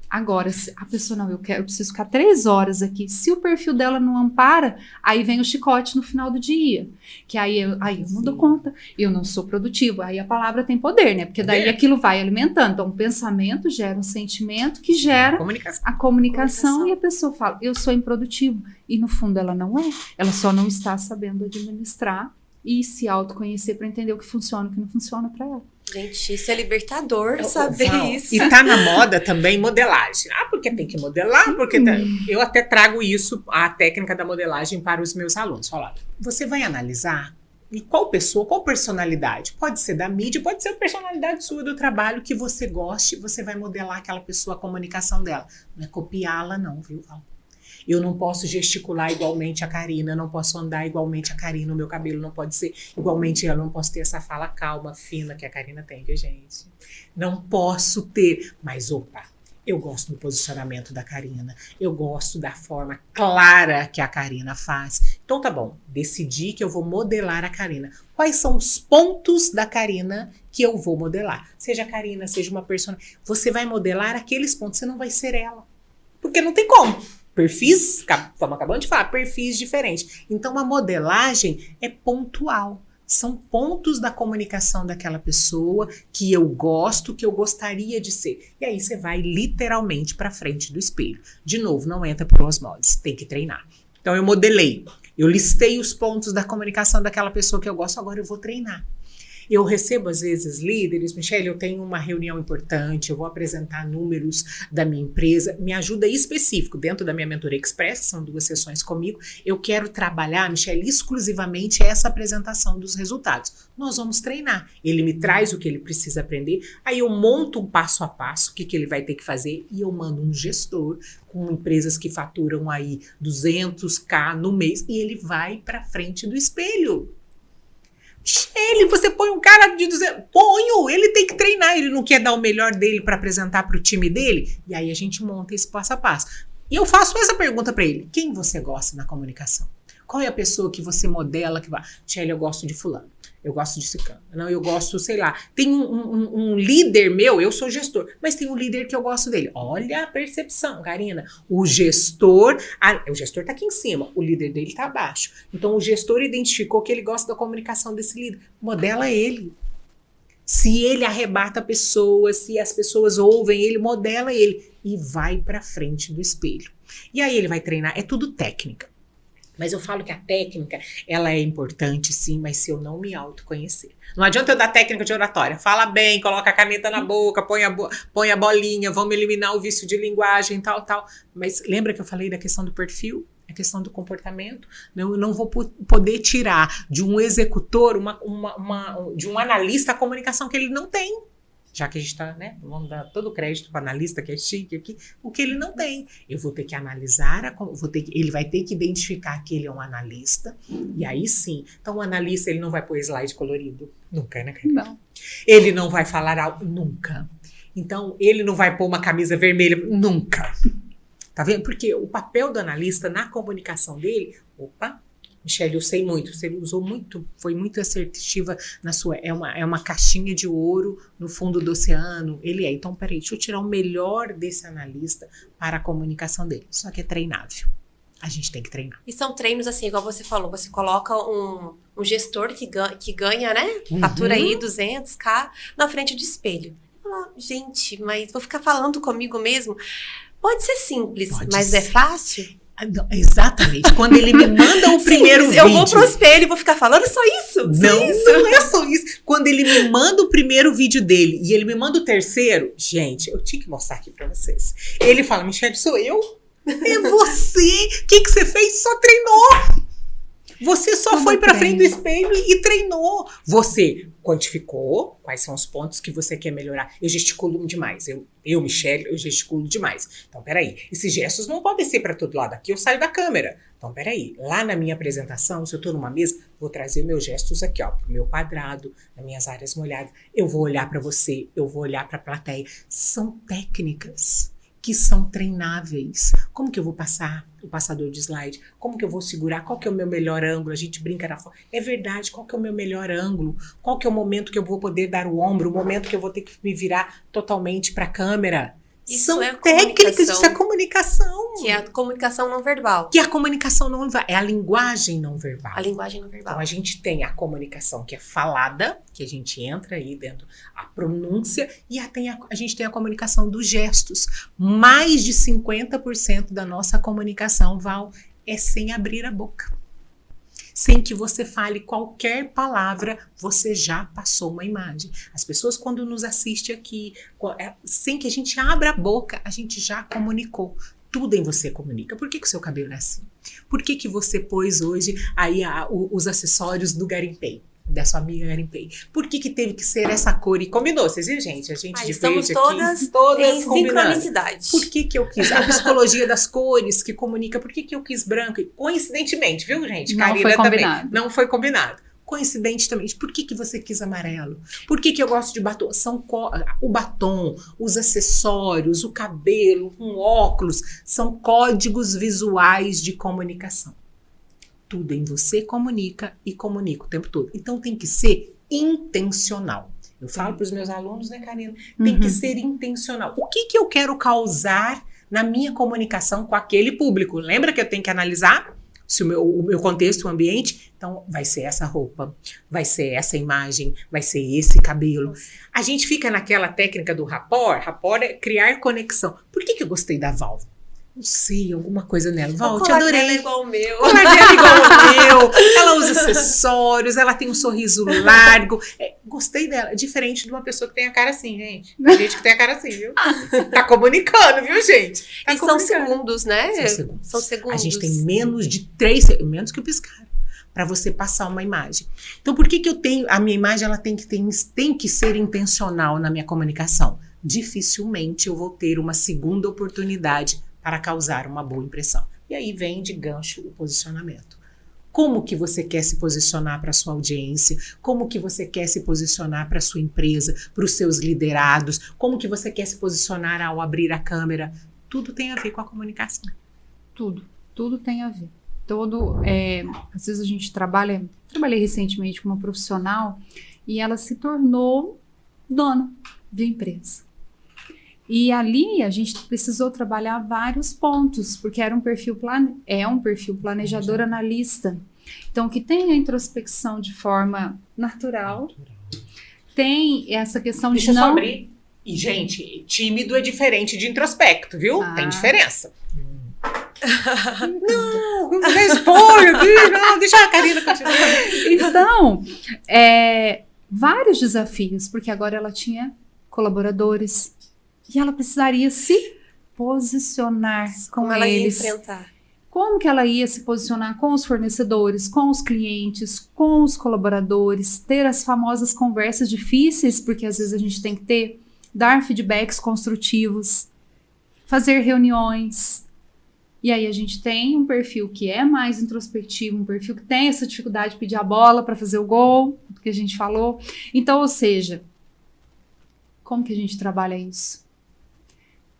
Agora, se a pessoa, não, eu preciso ficar 3 horas aqui. Se o perfil dela não ampara, aí vem o chicote no final do dia. Que aí eu não dou conta, eu não sou produtivo. Aí a palavra tem poder, né? Porque daí aquilo vai alimentando. Então, o pensamento gera um sentimento que gera a comunicação. E a pessoa fala, eu sou improdutivo. E no fundo ela não é. Ela só não está sabendo administrar e se autoconhecer para entender o que funciona e o que não funciona para ela. Gente, isso é libertador, saber isso. E tá na moda também modelagem. Porque tem que modelar, porque eu até trago isso, a técnica da modelagem para os meus alunos. Falar, você vai analisar e qual pessoa, qual personalidade? Pode ser da mídia, pode ser a personalidade sua do trabalho que você goste, você vai modelar aquela pessoa, a comunicação dela. Não é copiá-la não, viu, Val? Eu não posso gesticular igualmente a Karina, eu não posso andar igualmente a Karina, o meu cabelo não pode ser igualmente ela, eu não posso ter essa fala calma, fina que a Karina tem, viu, gente? Não posso ter, mas opa, Eu gosto do posicionamento da Karina. Eu gosto da forma clara que a Karina faz. Então tá bom, decidi que eu vou modelar a Karina. Quais são os pontos da Karina que eu vou modelar? Seja a Karina, seja uma personagem. Você vai modelar aqueles pontos, você não vai ser ela. Porque não tem como. Perfis, como acabamos de falar, perfis diferentes. Então a modelagem é pontual. São pontos da comunicação daquela pessoa que eu gosto, que eu gostaria de ser. E aí você vai literalmente para frente do espelho. De novo, não entra por osmose, tem que treinar. Então eu modelei, eu listei os pontos da comunicação daquela pessoa que eu gosto, agora eu vou treinar. Eu recebo, às vezes, líderes, Michele, eu tenho uma reunião importante, eu vou apresentar números da minha empresa, me ajuda específico, dentro da minha Mentoria Express, que são 2 sessões comigo, eu quero trabalhar, Michele, exclusivamente essa apresentação dos resultados. Nós vamos treinar. Ele me traz o que ele precisa aprender, aí eu monto um passo a passo, o que ele vai ter que fazer, e eu mando um gestor com empresas que faturam aí 200k no mês, e ele vai para frente do espelho. Você põe um cara de 200, ele tem que treinar, ele não quer dar o melhor dele para apresentar para o time dele, e aí a gente monta esse passo a passo. E eu faço essa pergunta para ele: quem você gosta na comunicação? Qual é a pessoa que você modela que vai? Michele, eu gosto de fulano, eu gosto de ciclano, não, eu gosto, sei lá, tem um líder meu, eu sou gestor, mas tem um líder que eu gosto dele. Olha a percepção, Karina, o gestor tá aqui em cima, o líder dele tá abaixo, então o gestor identificou que ele gosta da comunicação desse líder, modela ele. Se ele arrebata pessoas, se as pessoas ouvem ele, modela ele e vai pra frente do espelho. E aí ele vai treinar, é tudo técnica. Mas eu falo que a técnica, ela é importante sim, mas se eu não me autoconhecer. Não adianta eu dar técnica de oratória. Fala bem, coloca a caneta na boca, põe a bolinha, vamos eliminar o vício de linguagem, tal. Mas lembra que eu falei da questão do perfil? A questão do comportamento? Eu não vou poder tirar de um executor, de um analista a comunicação que ele não tem. Já que a gente está, né, vamos dar todo o crédito para o analista que é chique aqui, o que ele não tem. Eu vou ter que analisar, ele vai ter que identificar que ele é um analista, e aí sim. Então o analista, ele não vai pôr slide colorido, nunca, né? Não. Ele não vai falar algo, nunca. Então ele não vai pôr uma camisa vermelha, nunca. Tá vendo? Porque o papel do analista na comunicação dele, Michele, eu sei muito, você usou muito, foi muito assertiva na sua, é uma caixinha de ouro no fundo do oceano, ele é. Então, peraí, deixa eu tirar o melhor desse analista para a comunicação dele. Só que é treinável, a gente tem que treinar. E são treinos assim, igual você falou, você coloca um gestor que ganha, né, fatura aí 200k na frente do espelho. Gente, mas vou ficar falando comigo mesmo? Pode ser simples, mas é fácil? Não, exatamente. Quando ele me manda o primeiro vídeo... Eu vou pro espelho e vou ficar falando só isso? Não é só isso. Quando ele me manda o primeiro vídeo dele e ele me manda o terceiro... Gente, eu tinha que mostrar aqui pra vocês. Ele fala, Michele, sou eu? É você? O que você fez? Só treinou. Você só foi pra frente do espelho e treinou. Você quantificou quais são os pontos que você quer melhorar. Eu gesticulo demais. Eu, Michele, eu gesticulo demais. Então, peraí. Esses gestos não podem ser para todo lado. Aqui eu saio da câmera. Então, peraí. Lá na minha apresentação, se eu tô numa mesa, vou trazer meus gestos aqui, ó, pro meu quadrado, nas minhas áreas molhadas. Eu vou olhar para você, eu vou olhar para a plateia. São técnicas que são treináveis. Como que eu vou passar o passador de slide? Como que eu vou segurar? Qual que é o meu melhor ângulo? A gente brinca na foto. É verdade, qual que é o meu melhor ângulo? Qual que é o momento que eu vou poder dar o ombro? O momento que eu vou ter que me virar totalmente para a câmera? Isso são é técnicas, isso é comunicação. Que é a comunicação não verbal. Que é a comunicação não verbal, é a linguagem não verbal. A linguagem não verbal. Então a gente tem a comunicação que é falada, que a gente entra aí dentro, a pronúncia, e a gente tem a comunicação dos gestos. Mais de 50% da nossa comunicação, Val, é sem abrir a boca. Sem que você fale qualquer palavra, você já passou uma imagem. As pessoas, quando nos assistem aqui, sem que a gente abra a boca, a gente já comunicou. Tudo em você comunica. Por que o seu cabelo é assim? Por que você pôs hoje aí os acessórios do Garimpei? Da sua amiga Garimpei. Por que teve que ser essa cor? E combinou, vocês viram, gente? A gente estamos todas em sincronicidade. Por que eu quis? A psicologia das cores que comunica. Por que eu quis branco? E, coincidentemente, viu, gente? Não Karina foi combinado. também. Não foi combinado. Coincidentemente, por que você quis amarelo? Por que eu gosto de batom? O batom, os acessórios, o cabelo, um óculos, são códigos visuais de comunicação. Tudo em você comunica e comunica o tempo todo. Então tem que ser intencional. Eu falo para os meus alunos, né, Karina? Tem que ser intencional. O que eu quero causar na minha comunicação com aquele público? Lembra que eu tenho que analisar se o meu contexto, o ambiente? Então, vai ser essa roupa, vai ser essa imagem, vai ser esse cabelo. A gente fica naquela técnica do rapport. Rapport é criar conexão. Por que eu gostei da Val? Não sei, alguma coisa nela. Val, te adorei. Ela é igual o meu. O colar dela é igual ao meu. Ela usa acessórios, ela tem um sorriso largo. Gostei dela. Diferente de uma pessoa que tem a cara assim, gente. Tem gente que tem a cara assim, viu? Tá comunicando, viu, gente? Tá e são segundos, né? São segundos. A gente tem menos menos que o piscar, para você passar uma imagem. Então, por que eu tenho... A minha imagem, ela tem que ser intencional na minha comunicação. Dificilmente eu vou ter uma segunda oportunidade para causar uma boa impressão. E aí vem de gancho o posicionamento. Como que você quer se posicionar para a sua audiência? Como que você quer se posicionar para a sua empresa, para os seus liderados? Como que você quer se posicionar ao abrir a câmera? Tudo tem a ver com a comunicação. Tudo tem a ver. Às vezes a gente trabalhei recentemente com uma profissional e ela se tornou dona de empresa. E ali a gente precisou trabalhar vários pontos, porque era um perfil planejador analista. Então, que tem a introspecção de forma natural, tem essa questão Deixa de eu só não... abrir. E, gente, tímido é diferente de introspecto, viu? Tem diferença. Não expõe aqui, não, deixa a Karina continuar. Então, vários desafios, porque agora ela tinha colaboradores e ela precisaria se posicionar com ela ia eles. enfrentar. Como que ela ia se posicionar com os fornecedores, com os clientes, com os colaboradores, ter as famosas conversas difíceis, porque às vezes a gente tem que dar feedbacks construtivos, fazer reuniões. E aí a gente tem um perfil que é mais introspectivo, um perfil que tem essa dificuldade de pedir a bola para fazer o gol, que a gente falou. Então, ou seja, como que a gente trabalha isso?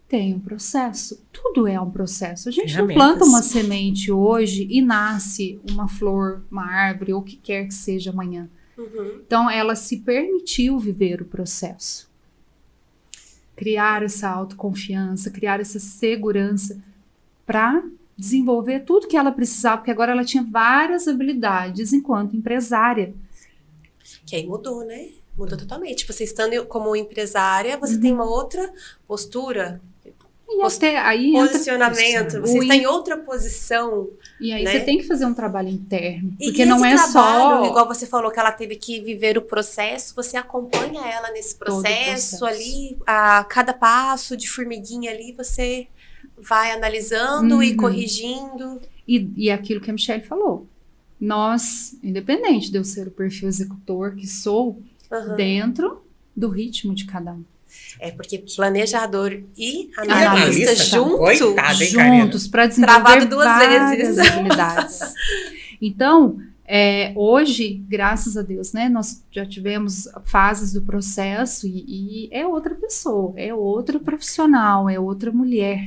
Tem um processo. Tudo é um processo. A gente não planta uma semente hoje e nasce uma flor, uma árvore, ou o que quer que seja amanhã. Então, ela se permitiu viver o processo. Criar essa autoconfiança, criar essa segurança para desenvolver tudo que ela precisava, porque agora ela tinha várias habilidades enquanto empresária. Que aí mudou, né? Mudou totalmente. Você estando como empresária, você tem uma outra postura. E até aí posicionamento. Você está em outra posição. E aí, né? Você tem que fazer um trabalho interno. E porque não é trabalho, só... igual você falou que ela teve que viver o processo, você acompanha ela nesse processo ali, a cada passo de formiguinha ali, você vai analisando e corrigindo. E aquilo que a Michelle falou. Nós, independente de eu ser o perfil executor que sou, dentro do ritmo de cada um. Porque planejador e analista juntos para desenvolver várias habilidades. Então, hoje, graças a Deus, né, nós já tivemos fases do processo e é outra pessoa, é outra profissional, é outra mulher.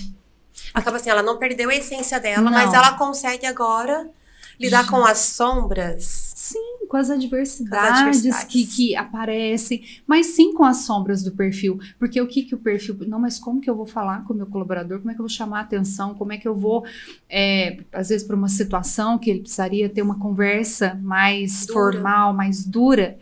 Acaba assim, ela não perdeu a essência dela, mas ela consegue agora lidar com as sombras. Sim, com as adversidades que aparecem, mas sim com as sombras do perfil. Porque o que o perfil... Não, mas como que eu vou falar com o meu colaborador? Como é que eu vou chamar a atenção? Como é que eu vou, às vezes, para uma situação que ele precisaria ter uma conversa mais formal, mais dura?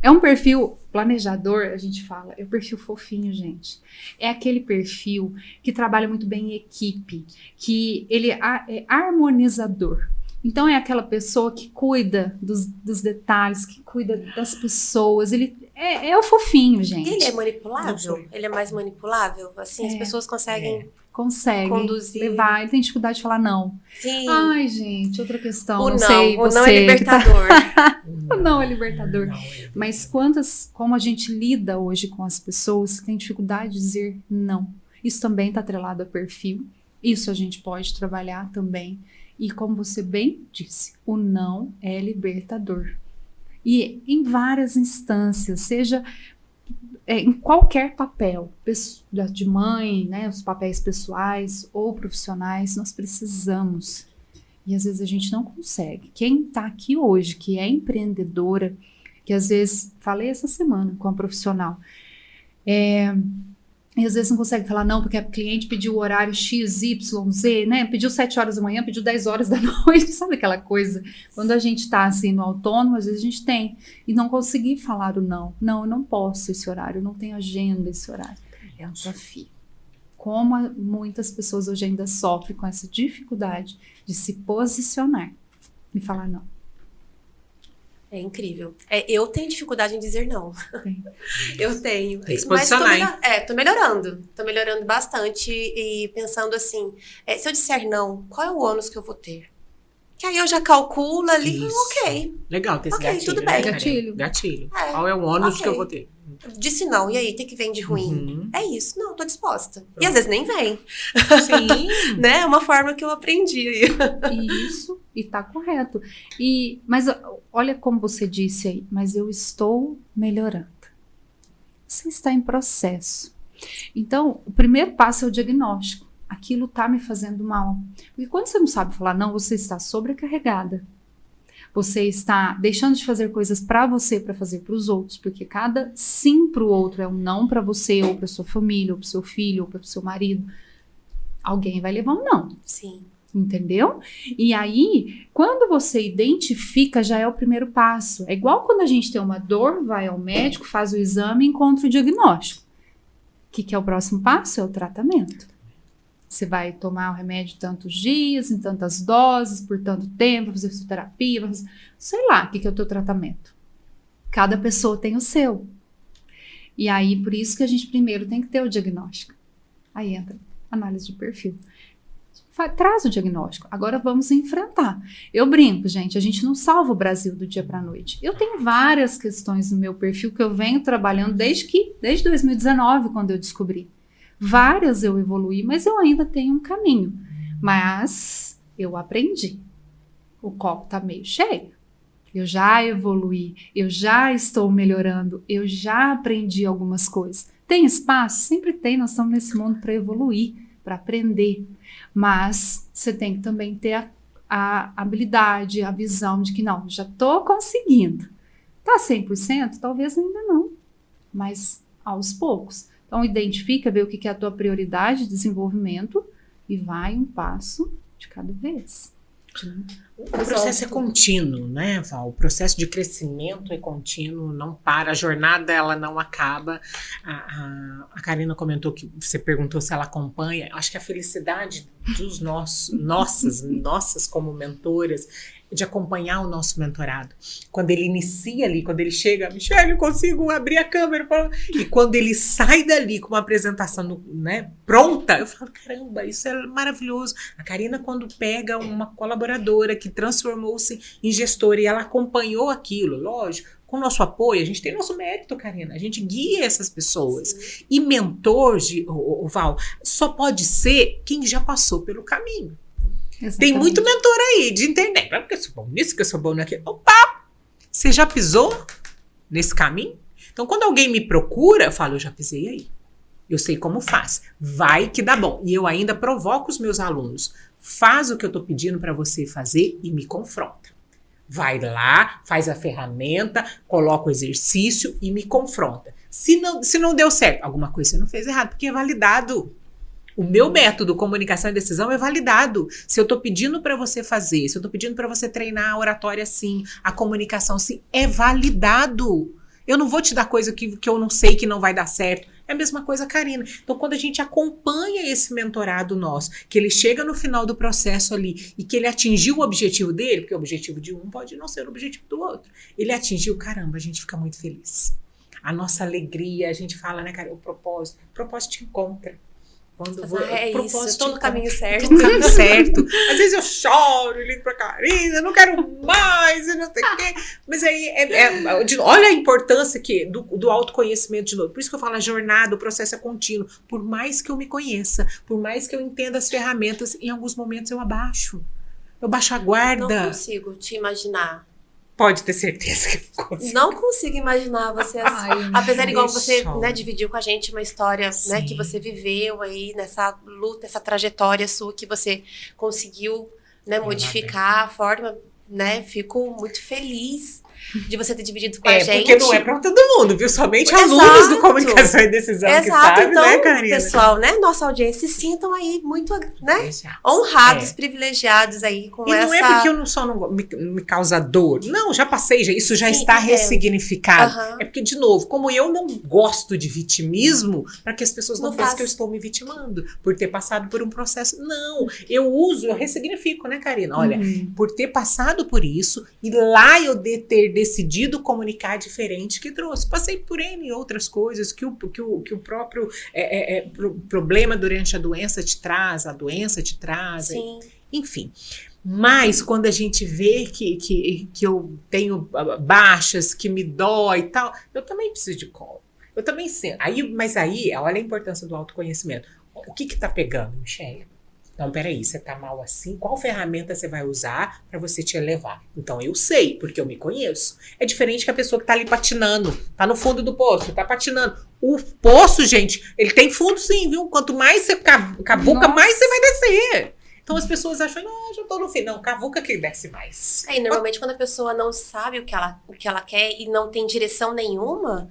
É um perfil planejador, a gente fala, é o perfil fofinho, gente. É aquele perfil que trabalha muito bem em equipe, que ele é harmonizador. Então, é aquela pessoa que cuida dos detalhes, que cuida das pessoas. Ele é o fofinho, gente. E ele é manipulável? Ele é mais manipulável? Assim, as pessoas conseguem conduzir. Levar. Ele tem dificuldade de falar não. Sim. Ai, gente, outra questão. O não sei, o não é libertador. O não é libertador. Mas como a gente lida hoje com as pessoas que têm dificuldade de dizer não. Isso também está atrelado a perfil. Isso a gente pode trabalhar também. E como você bem disse, o não é libertador. E em várias instâncias, seja em qualquer papel, de mãe, né, os papéis pessoais ou profissionais, nós precisamos. E às vezes a gente não consegue. Quem está aqui hoje, que é empreendedora, que às vezes, falei essa semana com a profissional, e às vezes não consegue falar não, porque a cliente pediu o horário X, Y, Z, né? Pediu 7 horas da manhã, pediu 10 horas da noite, sabe aquela coisa? Quando a gente tá assim no autônomo, às vezes a gente tem, e não conseguir falar o não. Não, eu não posso esse horário, eu não tenho agenda esse horário. É um desafio. Como muitas pessoas hoje ainda sofrem com essa dificuldade de se posicionar e falar não. É incrível. Eu tenho dificuldade em dizer não. Tem. Eu tenho. Tem que se posicionar, hein? Tô melhorando. Tô melhorando bastante e pensando assim, se eu disser não, qual é o ônus que eu vou ter? Que aí eu já calculo ali, ok. Legal ter esse Ok, gatilho. tudo né, bem. Karina? Gatilho. Qual é o ônus que eu vou ter? Disse não, e aí, tem que vem de ruim? Uhum. É isso, não, tô disposta. Pronto. E às vezes nem vem. Sim. Né? É uma forma que eu aprendi aí. Isso, e tá correto. Mas olha como você disse aí, mas eu estou melhorando. Você está em processo. Então, o primeiro passo é o diagnóstico. Aquilo tá me fazendo mal. Porque quando você não sabe falar não, você está sobrecarregada. Você está deixando de fazer coisas para você, para fazer para os outros, porque cada sim para o outro é um não para você, ou para sua família, ou para o seu filho, ou para o seu marido. Alguém vai levar um não. Sim. Entendeu? E aí, quando você identifica, já é o primeiro passo. É igual quando a gente tem uma dor, vai ao médico, faz o exame e encontra o diagnóstico. O que é o próximo passo? É o tratamento. Você vai tomar o remédio tantos dias, em tantas doses, por tanto tempo, fazer fisioterapia, sei lá o que é o teu tratamento. Cada pessoa tem o seu. E aí, por isso que a gente primeiro tem que ter o diagnóstico. Aí entra análise de perfil. Traz o diagnóstico. Agora vamos enfrentar. Eu brinco, gente, a gente não salva o Brasil do dia para a noite. Eu tenho várias questões no meu perfil que eu venho trabalhando desde 2019, quando eu descobri. Várias eu evoluí, mas eu ainda tenho um caminho. Mas eu aprendi. O copo tá meio cheio. Eu já evoluí, eu já estou melhorando, eu já aprendi algumas coisas. Tem espaço? Sempre tem, nós estamos nesse mundo para evoluir, para aprender. Mas você tem que também ter a habilidade, a visão de que não, já estou conseguindo. Tá 100%? Talvez ainda não, mas aos poucos. Então, identifica, vê o que é a tua prioridade de desenvolvimento e vai um passo de cada vez. O processo é contínuo, né, Val? O processo de crescimento é contínuo, não para, a jornada ela não acaba. A Karina comentou que você perguntou se ela acompanha. Acho que a felicidade dos nossas como mentoras, de acompanhar o nosso mentorado. Quando ele inicia ali, quando ele chega, Michele, eu consigo abrir a câmera. E quando ele sai dali com uma apresentação pronta, eu falo, caramba, isso é maravilhoso. A Karina, quando pega uma colaboradora que transformou-se em gestora e ela acompanhou aquilo, lógico, com o nosso apoio, a gente tem nosso mérito, Karina, a gente guia essas pessoas. Sim. E mentor, Val, só pode ser quem já passou pelo caminho. Exatamente. Tem muito mentor aí de internet. Porque eu sou bom nisso, que eu sou bom naquilo. Opa! Você já pisou nesse caminho? Então, quando alguém me procura, eu falo, eu já pisei aí. Eu sei como faz. Vai que dá bom. E eu ainda provoco os meus alunos. Faz o que eu estou pedindo para você fazer e me confronta. Vai lá, faz a ferramenta, coloca o exercício e me confronta. Se não deu certo, alguma coisa você não fez errado, porque é validado. O meu método, comunicação e decisão, é validado. Se eu estou pedindo para você fazer, se eu estou pedindo para você treinar a oratória sim, a comunicação sim, é validado. Eu não vou te dar coisa que eu não sei que não vai dar certo. É a mesma coisa, Karina. Então, quando a gente acompanha esse mentorado nosso, que ele chega no final do processo ali e que ele atingiu o objetivo dele, porque o objetivo de um pode não ser o objetivo do outro. Ele atingiu, caramba, a gente fica muito feliz. A nossa alegria, a gente fala, né, cara, o propósito te encontra. Isso, eu tô no caminho certo. Tô no caminho certo. Às vezes eu choro, ligo pra Karina, não quero mais, e não sei o quê. Mas aí, olha a importância do autoconhecimento de novo. Por isso que eu falo, a jornada, o processo é contínuo. Por mais que eu me conheça, por mais que eu entenda as ferramentas, em alguns momentos eu baixo a guarda. Não consigo te imaginar. pode ter certeza que eu consigo. Não consigo imaginar você assim. Ai, Apesar, igual você, choro. né, dividiu com a gente uma história, né, Sim. que você viveu aí nessa luta, essa trajetória sua que você conseguiu, né, modificar a forma, né? Fico muito feliz de você ter dividido com a gente. Porque não é pra todo mundo, viu? Somente Exato. alunos do Comunicação e Decisão que sabem, então, né, Karina? pessoal, né, nossa audiência, se sintam aí muito, né, Exato. honrados, privilegiados aí com E essa... não é porque eu não me causa dor. Não, já passei, isso já Sim, está entendo. ressignificado. Aham. É porque, de novo, como eu não gosto de vitimismo, para que as pessoas não Não pensem faz. que eu estou me vitimando por ter passado por um processo. Não, eu ressignifico, né, Karina? Olha, por ter passado por isso e lá eu ter decidido comunicar diferente que trouxe. Passei por N outras coisas que o próprio problema durante a doença te traz, a doença te traz, Sim. enfim. Mas quando a gente vê que eu tenho baixas, que me dói e tal, eu também preciso de colo. Eu também sei. Mas aí, olha a importância do autoconhecimento. O que tá pegando, Michele? Então, peraí, você tá mal assim? Qual ferramenta você vai usar para você te elevar? Então, eu sei, porque eu me conheço. É diferente que a pessoa que tá ali patinando, tá no fundo do poço, tá patinando. O poço, gente, ele tem fundo sim, viu? Quanto mais você cavuca, mais você vai descer. Então, as pessoas acham, não, já tô no fim. Não, cavuca que desce mais. E normalmente quando a pessoa não sabe o que ela quer e não tem direção nenhuma,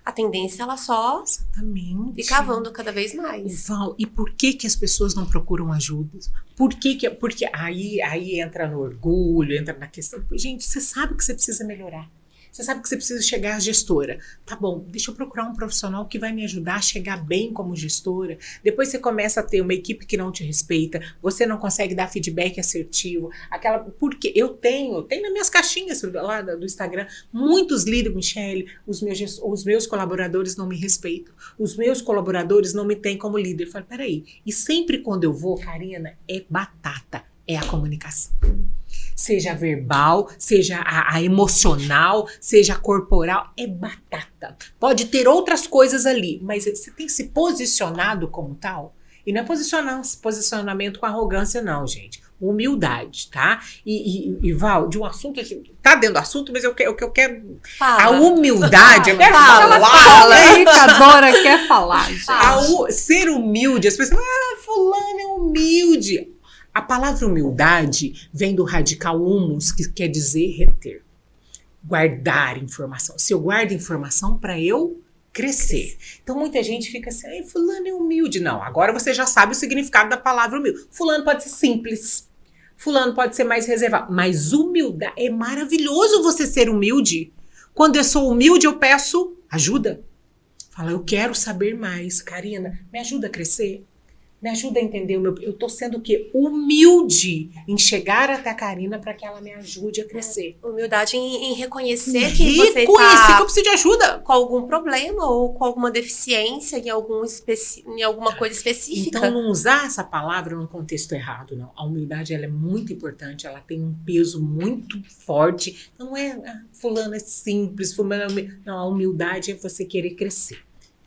a tendência é ela só Exatamente. ir cavando cada vez mais. Val, e por que as pessoas não procuram ajuda? Porque aí entra no orgulho, entra na questão. Gente, você sabe que você precisa melhorar. Você sabe que você precisa chegar à gestora. Tá bom, deixa eu procurar um profissional que vai me ajudar a chegar bem como gestora. Depois você começa a ter uma equipe que não te respeita, você não consegue dar feedback assertivo. Porque eu tenho nas minhas caixinhas lá do Instagram, muitos líderes, Michele, os meus colaboradores não me respeitam. Os meus colaboradores não me têm como líder. Eu falo, peraí, e sempre quando eu vou, Karina, é batata, é a comunicação. Seja verbal, seja a emocional, seja a corporal, é batata. Pode ter outras coisas ali, mas você tem se posicionado como tal. E não é posicionamento com arrogância, não, gente. Humildade, tá? E Val, de um assunto, tá dentro do assunto, mas o que eu quero... Fala. A humildade, eu quero Fala. falar. A Ricadora quer falar, gente. Ser humilde, as pessoas, fulano é humilde. A palavra humildade vem do radical humus, que quer dizer reter, guardar informação. Se eu guardo informação para eu crescer. Então muita gente fica assim, fulano é humilde. Não, agora você já sabe o significado da palavra humilde. Fulano pode ser simples, fulano pode ser mais reservado, mas humildade, é maravilhoso você ser humilde. Quando eu sou humilde, eu peço ajuda. Fala, eu quero saber mais. Karina, me ajuda a crescer. Me ajuda a entender eu tô sendo o quê? Humilde em chegar até a Karina para que ela me ajude a crescer. Humildade em reconhecer que você Reconhecer tá que eu preciso de ajuda. com algum problema ou com alguma deficiência em alguma coisa específica. Então não usar essa palavra num contexto errado, não. A humildade, ela é muito importante, ela tem um peso muito forte. Então não é fulano é simples, fulano é humilde. Não, a humildade é você querer crescer.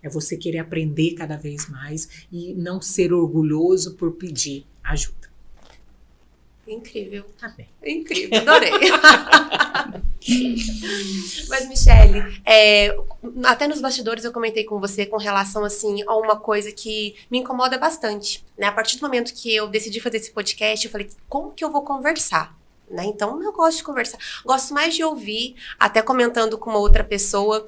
É você querer aprender cada vez mais e não ser orgulhoso por pedir ajuda. Incrível. Tá bem. Incrível, adorei. Mas, Michele, até nos bastidores eu comentei com você com relação, assim, a uma coisa que me incomoda bastante, né? A partir do momento que eu decidi fazer esse podcast, eu falei, como que eu vou conversar? Né? Então, eu gosto de conversar. Gosto mais de ouvir, até comentando com uma outra pessoa.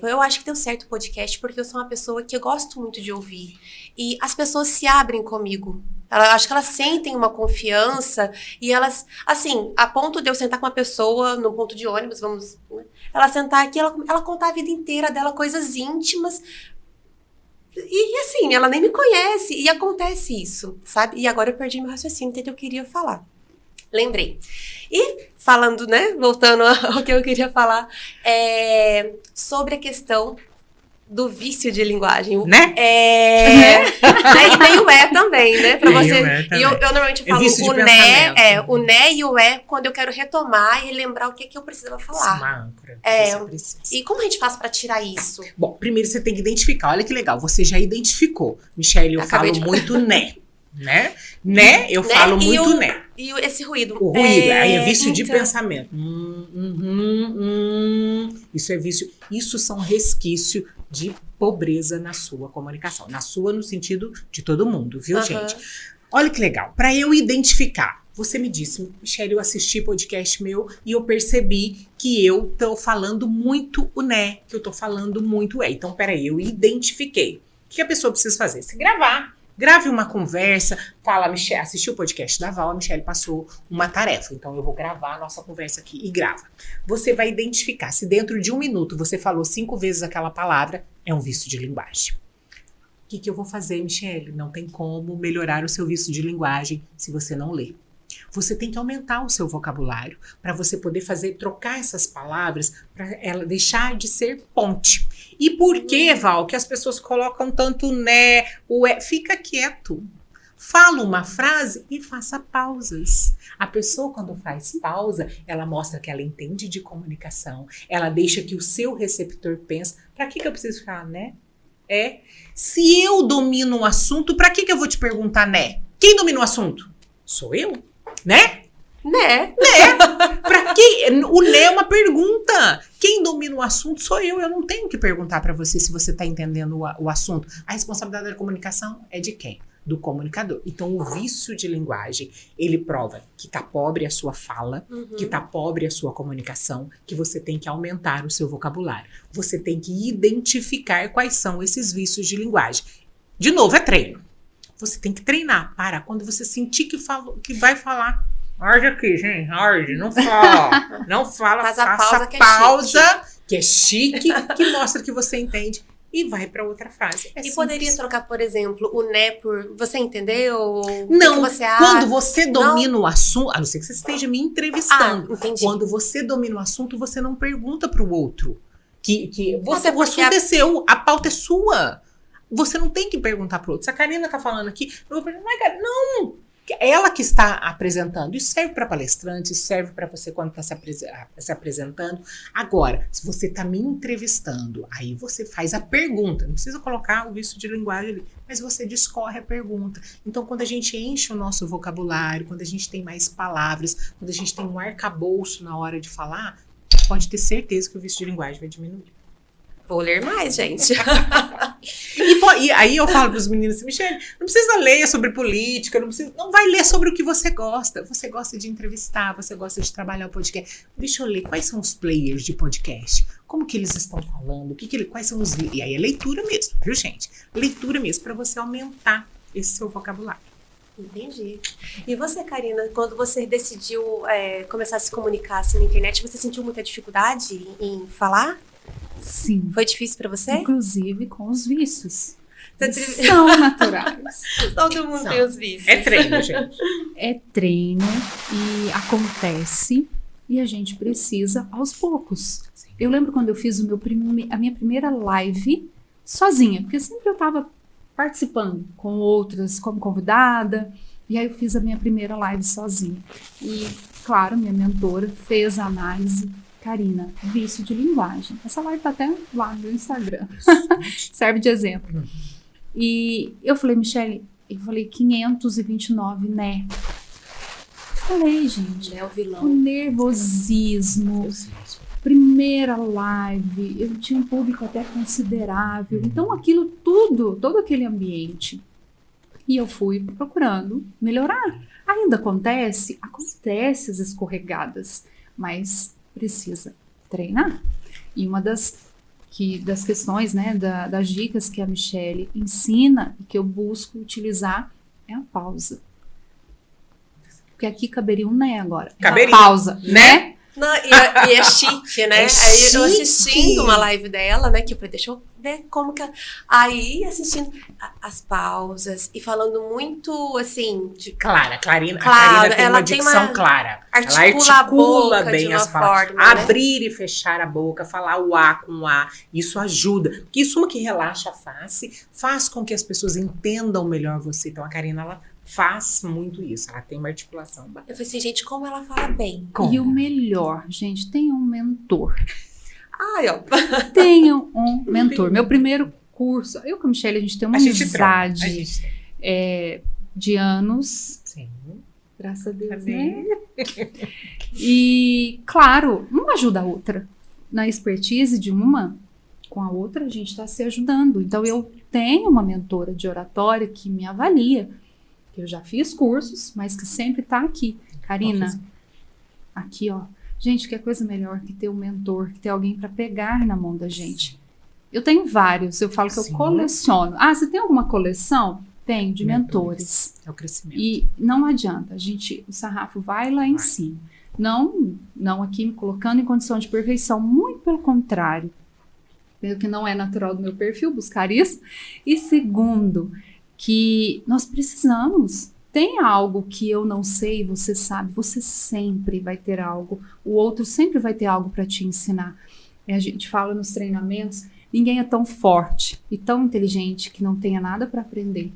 Eu acho que deu certo o podcast, porque eu sou uma pessoa que eu gosto muito de ouvir. E as pessoas se abrem comigo. Acho que elas sentem uma confiança e elas, assim, a ponto de eu sentar com uma pessoa no ponto de ônibus, ela sentar aqui, ela contar a vida inteira dela, coisas íntimas. E assim, ela nem me conhece. E acontece isso, sabe? E agora eu perdi meu raciocínio, que eu queria falar. Lembrei. E falando, né, voltando ao que eu queria falar, sobre a questão do vício de linguagem. Né? E tem o também, né? Pra você. E eu normalmente falo o né e o quando eu quero retomar e lembrar o que eu precisava falar. Uma âncora. E como a gente faz pra tirar isso? Bom, primeiro você tem que identificar. Olha que legal, você já identificou. Michele, eu falo muito né. Né? Eu falo muito né. E esse ruído? O ruído, aí é vício de então... pensamento. Isso é vício. Isso são resquícios de pobreza na sua comunicação. Na sua, no sentido de todo mundo, viu, gente? Olha que legal. Para eu identificar, você me disse, Michele, eu assisti podcast meu e eu percebi que eu tô falando muito o né, que eu tô falando muito é. Então, peraí, eu identifiquei. O que a pessoa precisa fazer? Se gravar. Grave uma conversa, fala, Michele, assistiu o podcast da Val, a Michele passou uma tarefa, então eu vou gravar a nossa conversa aqui e grava. Você vai identificar se dentro de 1 minuto você falou 5 vezes aquela palavra, é um vício de linguagem. O que eu vou fazer, Michele? Não tem como melhorar o seu vício de linguagem se você não lê. Você tem que aumentar o seu vocabulário para você poder trocar essas palavras para ela deixar de ser ponte. E por que, Val, que as pessoas colocam tanto né, o é? Fica quieto. Fala uma frase e faça pausas. A pessoa, quando faz pausa, ela mostra que ela entende de comunicação. Ela deixa que o seu receptor pense. Para que eu preciso falar né? Se eu domino o assunto, para que eu vou te perguntar né? Quem domina o assunto? Sou eu. Né? Né? Pra quê? O né é uma pergunta. Quem domina o assunto sou eu. Eu não tenho que perguntar pra você se você tá entendendo o assunto. A responsabilidade da comunicação é de quem? Do comunicador. Então, o vício de linguagem, ele prova que tá pobre a sua fala, que tá pobre a sua comunicação, que você tem que aumentar o seu vocabulário. Você tem que identificar quais são esses vícios de linguagem. De novo, é treino. Você tem que treinar. Para quando você sentir que vai falar. Arde aqui, gente. Arde. Não fala. Não fala. Faz a faça pausa, que é chique, que mostra que você entende. E vai para outra frase. E poderia trocar, por exemplo, o né por você entendeu? Não, que você acha? Quando você domina o assunto, a não ser que você esteja me entrevistando. Entendi. Quando você domina o assunto, você não pergunta para o outro. O assunto é seu, a pauta é sua. Você não tem que perguntar para o outro. Se a Karina tá falando aqui, eu vou perguntar, não, ela que está apresentando. Isso serve para palestrante, isso serve para você quando está se apresentando. Agora, se você está me entrevistando, aí você faz a pergunta. Não precisa colocar o vício de linguagem ali, mas você discorre a pergunta. Então, quando a gente enche o nosso vocabulário, quando a gente tem mais palavras, quando a gente tem um arcabouço na hora de falar, pode ter certeza que o vício de linguagem vai diminuir. Vou ler mais, gente. E aí eu falo para os meninos assim, Michele, não precisa ler sobre política, não vai ler sobre o que você gosta. Você gosta de entrevistar, você gosta de trabalhar o podcast. Deixa eu ler quais são os players de podcast, como que eles estão falando, quais são os... E aí é leitura mesmo, viu, gente? Leitura mesmo, para você aumentar esse seu vocabulário. Entendi. E você, Karina, quando você decidiu começar a se comunicar assim na internet, você sentiu muita dificuldade em falar? Sim. Foi difícil pra você? Inclusive com os vícios. São naturais. Todo mundo tem os vícios. É treino, gente. É treino e acontece e a gente precisa aos poucos. Sim. Eu lembro quando eu fiz a minha primeira live sozinha, porque sempre eu estava participando com outras como convidada, e aí eu fiz a minha primeira live sozinha. E, claro, minha mentora fez a análise. Karina, vício de linguagem. Essa live tá até lá no meu Instagram. Serve de exemplo. E eu falei, Michele, 529, né? Falei, gente. É o vilão. O nervosismo. Primeira live. Eu tinha um público até considerável. Então, aquilo tudo, todo aquele ambiente. E eu fui procurando melhorar. Ainda acontece as escorregadas. Mas precisa treinar. E uma das questões, né, das dicas que a Michele ensina e que eu busco utilizar é a pausa. Porque aqui caberia um né agora. Caberia. A pausa, né? Não, e é chique, né? É aí eu chique. assistindo uma live dela, né? Que eu falei, deixa eu ver como que... Aí assistindo as pausas e falando muito, assim... Karina tem ela uma dicção clara. Articula ela a boca bem de as uma palavras. forma, né? Abrir e fechar a boca, falar o A com o A. Isso ajuda. Porque isso que relaxa a face, faz com que as pessoas entendam melhor você. Então a Karina, ela faz muito isso. Ela tem uma articulação bacana. Eu falei assim, gente, como ela fala bem. Como? E o melhor, gente, tenha um mentor. Ai, ó. Tenham um mentor. Meu primeiro curso, eu com a Michele, a gente tem uma amizade de anos. Sim. graças a Deus, Amém. né? E, claro, uma ajuda a outra. Na expertise de uma com a outra, a gente está se ajudando. Então, eu tenho uma mentora de oratória que me avalia, que eu já fiz cursos, mas que sempre está aqui. Karina, aqui, ó. Gente, que coisa melhor que ter um mentor, que ter alguém para pegar na mão da gente. Eu tenho vários, eu falo que Sim. eu coleciono. Ah, você tem alguma coleção? Tenho, de mentores. É o crescimento. E não adianta, o sarrafo vai lá em cima. Não aqui me colocando em condição de perfeição, muito pelo contrário. Pelo que não é natural do meu perfil, buscar isso. E segundo, que nós precisamos. Tem algo que eu não sei, você sabe, você sempre vai ter algo. O outro sempre vai ter algo para te ensinar. E a gente fala nos treinamentos, ninguém é tão forte e tão inteligente que não tenha nada para aprender.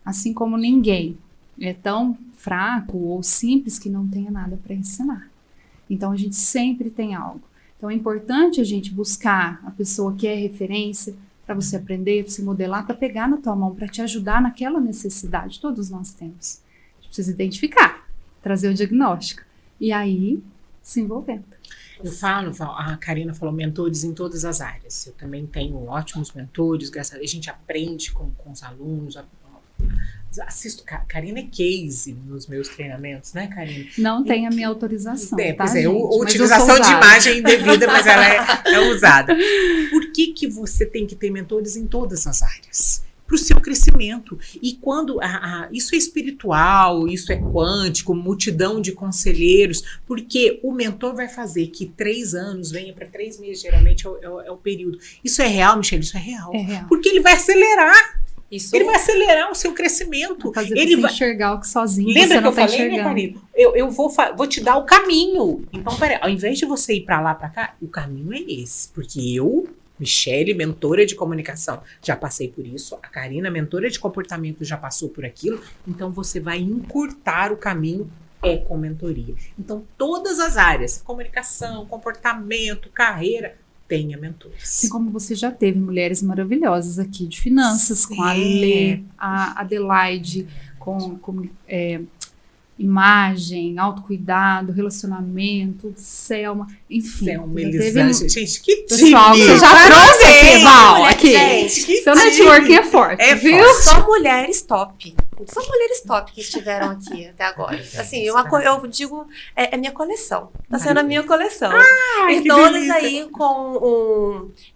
Assim como ninguém é tão fraco ou simples que não tenha nada para ensinar. Então, a gente sempre tem algo. Então, é importante a gente buscar a pessoa que é referência para você aprender, para você modelar, para pegar na tua mão, para te ajudar naquela necessidade. Todos nós temos. A gente precisa identificar, trazer o diagnóstico. E aí, se envolvendo. Eu falo, a Karina falou mentores em todas as áreas. Eu também tenho ótimos mentores, graças a Deus. A gente aprende com os alunos. Assisto, Karina é case nos meus treinamentos, né, Karina? Não tem a minha autorização, tá, pois é, utilização de imagem indevida, mas ela é usada. Por que você tem que ter mentores em todas as áreas? Para o seu crescimento. E quando isso é espiritual, isso é quântico, multidão de conselheiros, porque o mentor vai fazer que 3 anos venha para 3 meses, geralmente é o período. Isso é real, Michele? Isso é real. É real. Porque ele vai acelerar. Isso. Ele vai acelerar o seu crescimento. Vai fazer ele você vai enxergar o que sozinho Lembra você que não eu está falei, enxergando. né, Karina? Eu vou te dar o caminho. Então, peraí, ao invés de você ir para lá, para cá, o caminho é esse. Porque eu, Michele, mentora de comunicação, já passei por isso. A Karina, mentora de comportamento, já passou por aquilo. Então, você vai encurtar o caminho com mentoria. Então, todas as áreas, comunicação, comportamento, carreira, tenha mentores. Assim como você já teve mulheres maravilhosas aqui de finanças, Sim. com a Lê, a Adelaide, com imagem, autocuidado, relacionamento, Selma, enfim. Selma, já Elisângela. Gente, que Pessoal, time! você já trouxe aqui, Val, aqui. Gente, que Seu time! network é forte, É viu? forte. Só mulheres top. Só mulheres top que estiveram aqui até agora. Assim, eu digo, é minha coleção. Tá sendo a minha coleção. Ai, E que todas delícia. aí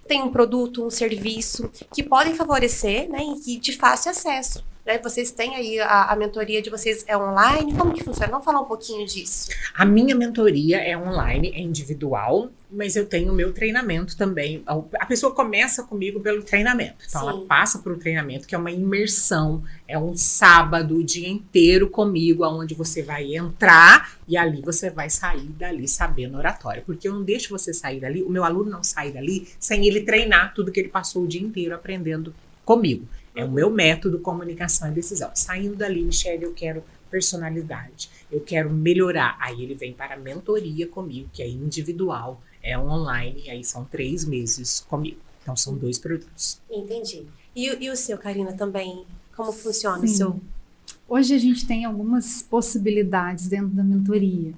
tem um produto, um serviço que podem favorecer, né, e de fácil acesso. Né? Vocês têm aí a mentoria de vocês é online? Como que funciona? Vamos falar um pouquinho disso. A minha mentoria é online, é individual, mas eu tenho o meu treinamento também. A pessoa começa comigo pelo treinamento. Então, Sim. ela passa por um treinamento, que é uma imersão. É um sábado, o dia inteiro comigo, onde você vai entrar e ali você vai sair dali sabendo oratória. Porque eu não deixo você sair dali, o meu aluno não sai dali sem ele treinar tudo que ele passou o dia inteiro aprendendo comigo. É o meu método comunicação e decisão. Saindo dali, Michele, eu quero personalidade, eu quero melhorar. Aí ele vem para a mentoria comigo, que é individual, é online, aí são 3 meses comigo. Então são 2 produtos. Entendi. E o seu, Karina, também? Como funciona o Sim. seu? Hoje a gente tem algumas possibilidades dentro da mentoria.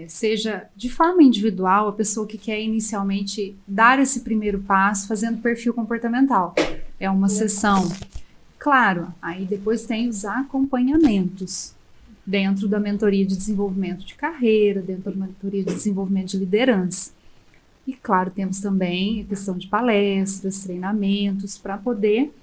Seja de forma individual, a pessoa que quer inicialmente dar esse primeiro passo fazendo perfil comportamental. É uma sessão. Claro, aí depois tem os acompanhamentos dentro da mentoria de desenvolvimento de carreira, dentro da mentoria de desenvolvimento de liderança. E claro, temos também a questão de palestras, treinamentos, para poder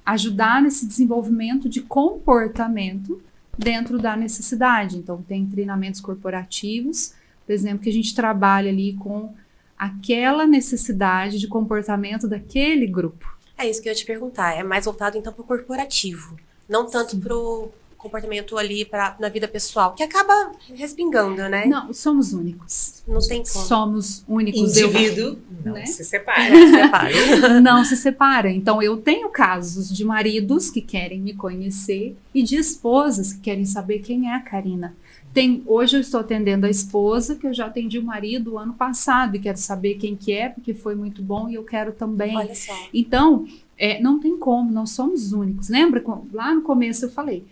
ajudar nesse desenvolvimento de comportamento dentro da necessidade. Então, tem treinamentos corporativos, por exemplo, que a gente trabalha ali com aquela necessidade de comportamento daquele grupo. É isso que eu ia te perguntar. É mais voltado, então, para o corporativo. Não tanto para o comportamento ali na vida pessoal, que acaba respingando, né? Não, somos únicos. Não tem como. Somos únicos. Indivíduo não né? se separa. Não se separa. Então, eu tenho casos de maridos que querem me conhecer e de esposas que querem saber quem é a Karina. Hoje eu estou atendendo a esposa, que eu já atendi o marido ano passado e quero saber quem que é, porque foi muito bom e eu quero também. Olha só. Então, não tem como, nós somos únicos. Lembra, lá no começo eu falei,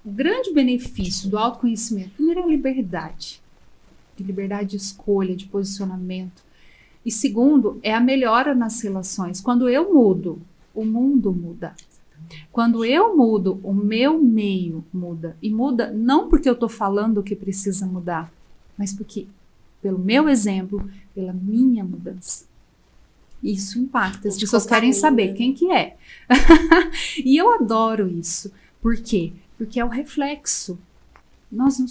O grande benefício do autoconhecimento, primeiro, é a liberdade. De liberdade de escolha, de posicionamento. E segundo, é a melhora nas relações. Quando eu mudo, o mundo muda. Quando eu mudo, o meu meio muda. E muda não porque eu estou falando que precisa mudar, mas porque, pelo meu exemplo, pela minha mudança. Isso impacta. As pessoas querem saber quem que é. E eu adoro isso. Por quê? Porque é o reflexo. Nós não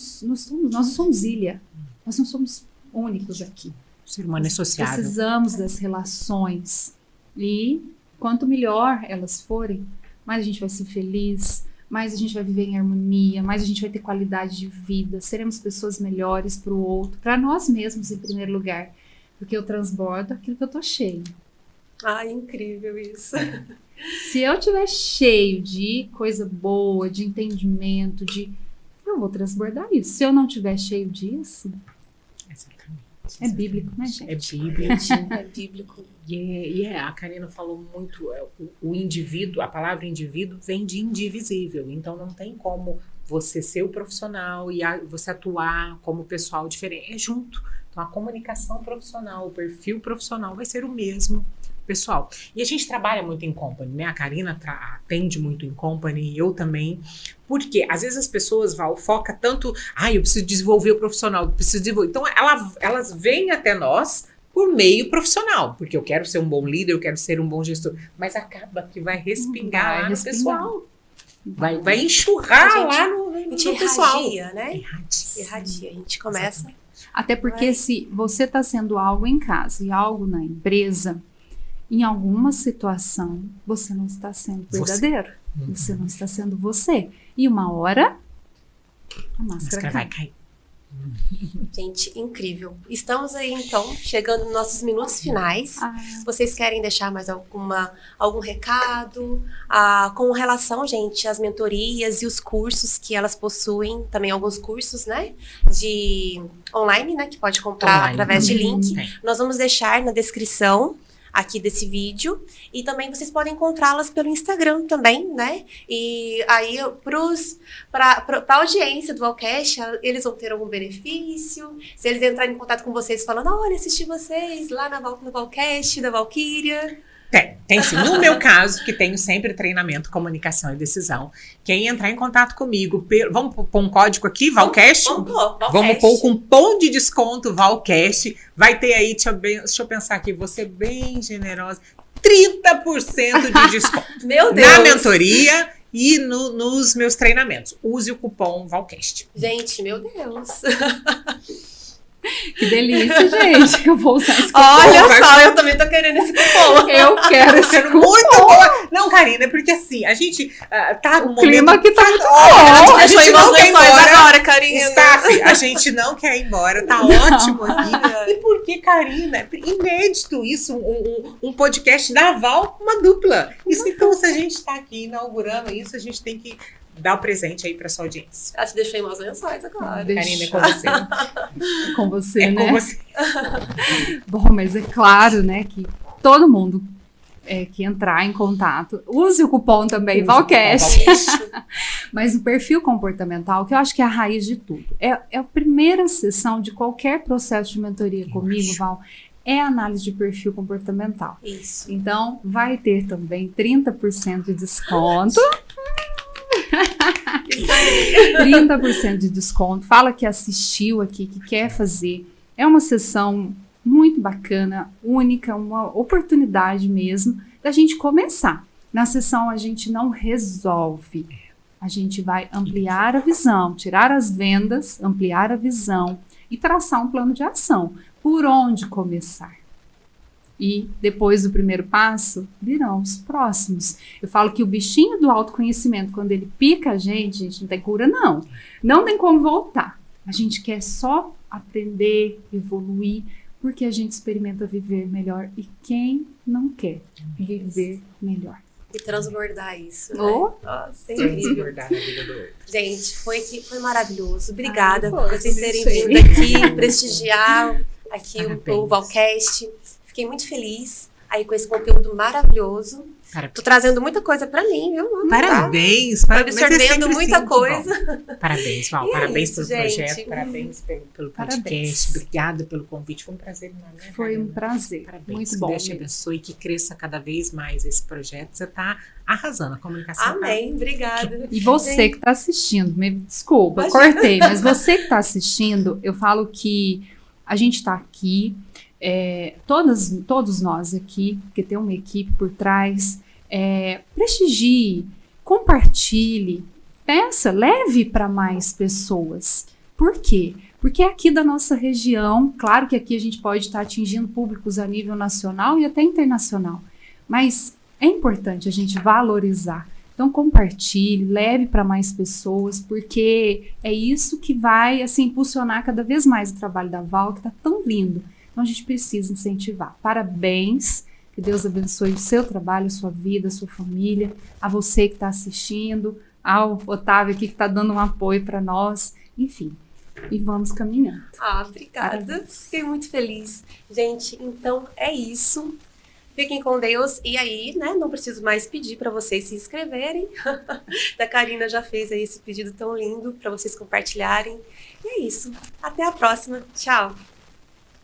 somos ilha. Nós não somos únicos aqui. O ser humano é sociável. Precisamos das relações. E quanto melhor elas forem, mais a gente vai ser feliz, mais a gente vai viver em harmonia, mais a gente vai ter qualidade de vida, seremos pessoas melhores para o outro, para nós mesmos em primeiro lugar. Porque eu transbordo aquilo que eu tô cheio. Ai, incrível isso. Se eu estiver cheio de coisa boa, de entendimento, eu vou transbordar isso. Se eu não estiver cheio disso... Exatamente. É bíblico, né, gente? É bíblico. É bíblico. A Karina falou muito, o indivíduo, a palavra indivíduo vem de indivisível, então não tem como você ser o profissional e você atuar como pessoal diferente, é junto. Então a comunicação profissional, o perfil profissional vai ser o mesmo pessoal. E a gente trabalha muito em company, né? A Karina atende muito em company, eu também. Porque às vezes as pessoas focam tanto, eu preciso desenvolver o profissional, eu preciso desenvolver. Então elas vêm até nós por meio profissional, porque eu quero ser um bom líder, eu quero ser um bom gestor, mas acaba que vai respingar lá no pessoal. Vai enxurrar lá no pessoal. Irradia, né? Irradia. A gente começa... Exatamente. Até porque se você está sendo algo em casa e algo na empresa, em alguma situação, você não está sendo verdadeiro. Você não está sendo você. E uma hora, a máscara vai cair. Gente, incrível. Estamos aí, então, chegando nos nossos minutos finais. Vocês querem deixar mais algum recado? Com relação, gente, às mentorias e os cursos que elas possuem, também alguns cursos, né? De online, né? Que pode comprar através de link. Nós vamos deixar na descrição aqui desse vídeo, e também vocês podem encontrá-las pelo Instagram também, né? E aí, para a audiência do Valcast, eles vão ter algum benefício? Se eles entrarem em contato com vocês falando, olha, assisti vocês lá no Valcast da Valquíria. Tem sim. No meu caso, que tenho sempre treinamento, comunicação e decisão, quem entrar em contato comigo, vamos pôr um código aqui, Valcast? Vamos pôr com cupom de desconto Valcast, vai ter aí, deixa eu pensar aqui, você bem generosa, 30% de desconto. Meu Deus! Na mentoria e nos meus treinamentos. Use o cupom Valcast. Gente, meu Deus! Que delícia, gente. Eu vou usar esse cupom. Olha só, eu também tô querendo esse cupom. Eu quero esse cupom. Muito boa. Não, Karina, é porque assim, a gente tá no momento... O clima aqui tá muito bom. A gente não quer ir embora agora, Karina. Staff, a gente não quer ir embora. Tá ótimo aqui. E por que, Karina? Inédito isso, um podcast da Val, uma dupla. Isso, então, se a gente tá aqui inaugurando isso, a gente tem que dá o presente aí para sua audiência. Ela te deixou em maus lençóis agora. Karina, é com você. É com você, né? Com você. Bom, mas é claro, né, que todo mundo que entrar em contato, use o cupom também, Valcast. Mas o perfil comportamental, que eu acho que é a raiz de tudo, é a primeira sessão de qualquer processo de mentoria comigo, Val, é a análise de perfil comportamental. Isso. Então, vai ter também 30% de desconto. 30% de desconto. Fala que assistiu aqui, que quer fazer. É uma sessão muito bacana, única, uma oportunidade mesmo da gente começar. Na sessão a gente não resolve. A gente vai ampliar a visão, tirar as vendas, ampliar a visão e traçar um plano de ação. Por onde começar? E depois do primeiro passo, virão os próximos. Eu falo que o bichinho do autoconhecimento, quando ele pica a gente não tem cura, não. Não tem como voltar. A gente quer só aprender, evoluir, porque a gente experimenta viver melhor. E quem não quer viver melhor? E transbordar isso, né? Nossa, é incrível. Gente, foi maravilhoso. Obrigada por vocês terem vindo aqui, prestigiar aqui o Valcast. Fiquei muito feliz aí com esse conteúdo maravilhoso. Parabéns. Tô trazendo muita coisa pra mim, viu? Parabéns, Tô parabéns. absorvendo muita coisa. Parabéns, Val. E é Parabéns isso, pelo gente. projeto, parabéns pelo podcast. Parabéns. Obrigada pelo convite. Foi um prazer enorme. Né, Foi um Karina? prazer. Parabéns. Muito Que bom Deus te mesmo. abençoe e que cresça cada vez mais esse projeto. Você está arrasando. A comunicação Amém, obrigada. E você que está assistindo, me desculpa, Imagina. cortei, mas você que está assistindo, eu falo que a gente está aqui, todos nós aqui, porque tem uma equipe por trás, prestigie, compartilhe, peça, leve para mais pessoas. Por quê? Porque é aqui da nossa região, claro que aqui a gente pode estar atingindo públicos a nível nacional e até internacional, mas é importante a gente valorizar. Então compartilhe, leve para mais pessoas, porque é isso que vai assim, impulsionar cada vez mais o trabalho da Val, que está tão lindo. Então a gente precisa incentivar. Parabéns, que Deus abençoe o seu trabalho, a sua vida, a sua família, a você que está assistindo, ao Otávio aqui que está dando um apoio para nós, enfim. E vamos caminhando. Obrigada. Parabéns. Fiquei muito feliz. Gente, então é isso. Fiquem com Deus. E aí, né, não preciso mais pedir para vocês se inscreverem. A Karina já fez aí esse pedido tão lindo para vocês compartilharem. E é isso. Até a próxima. Tchau.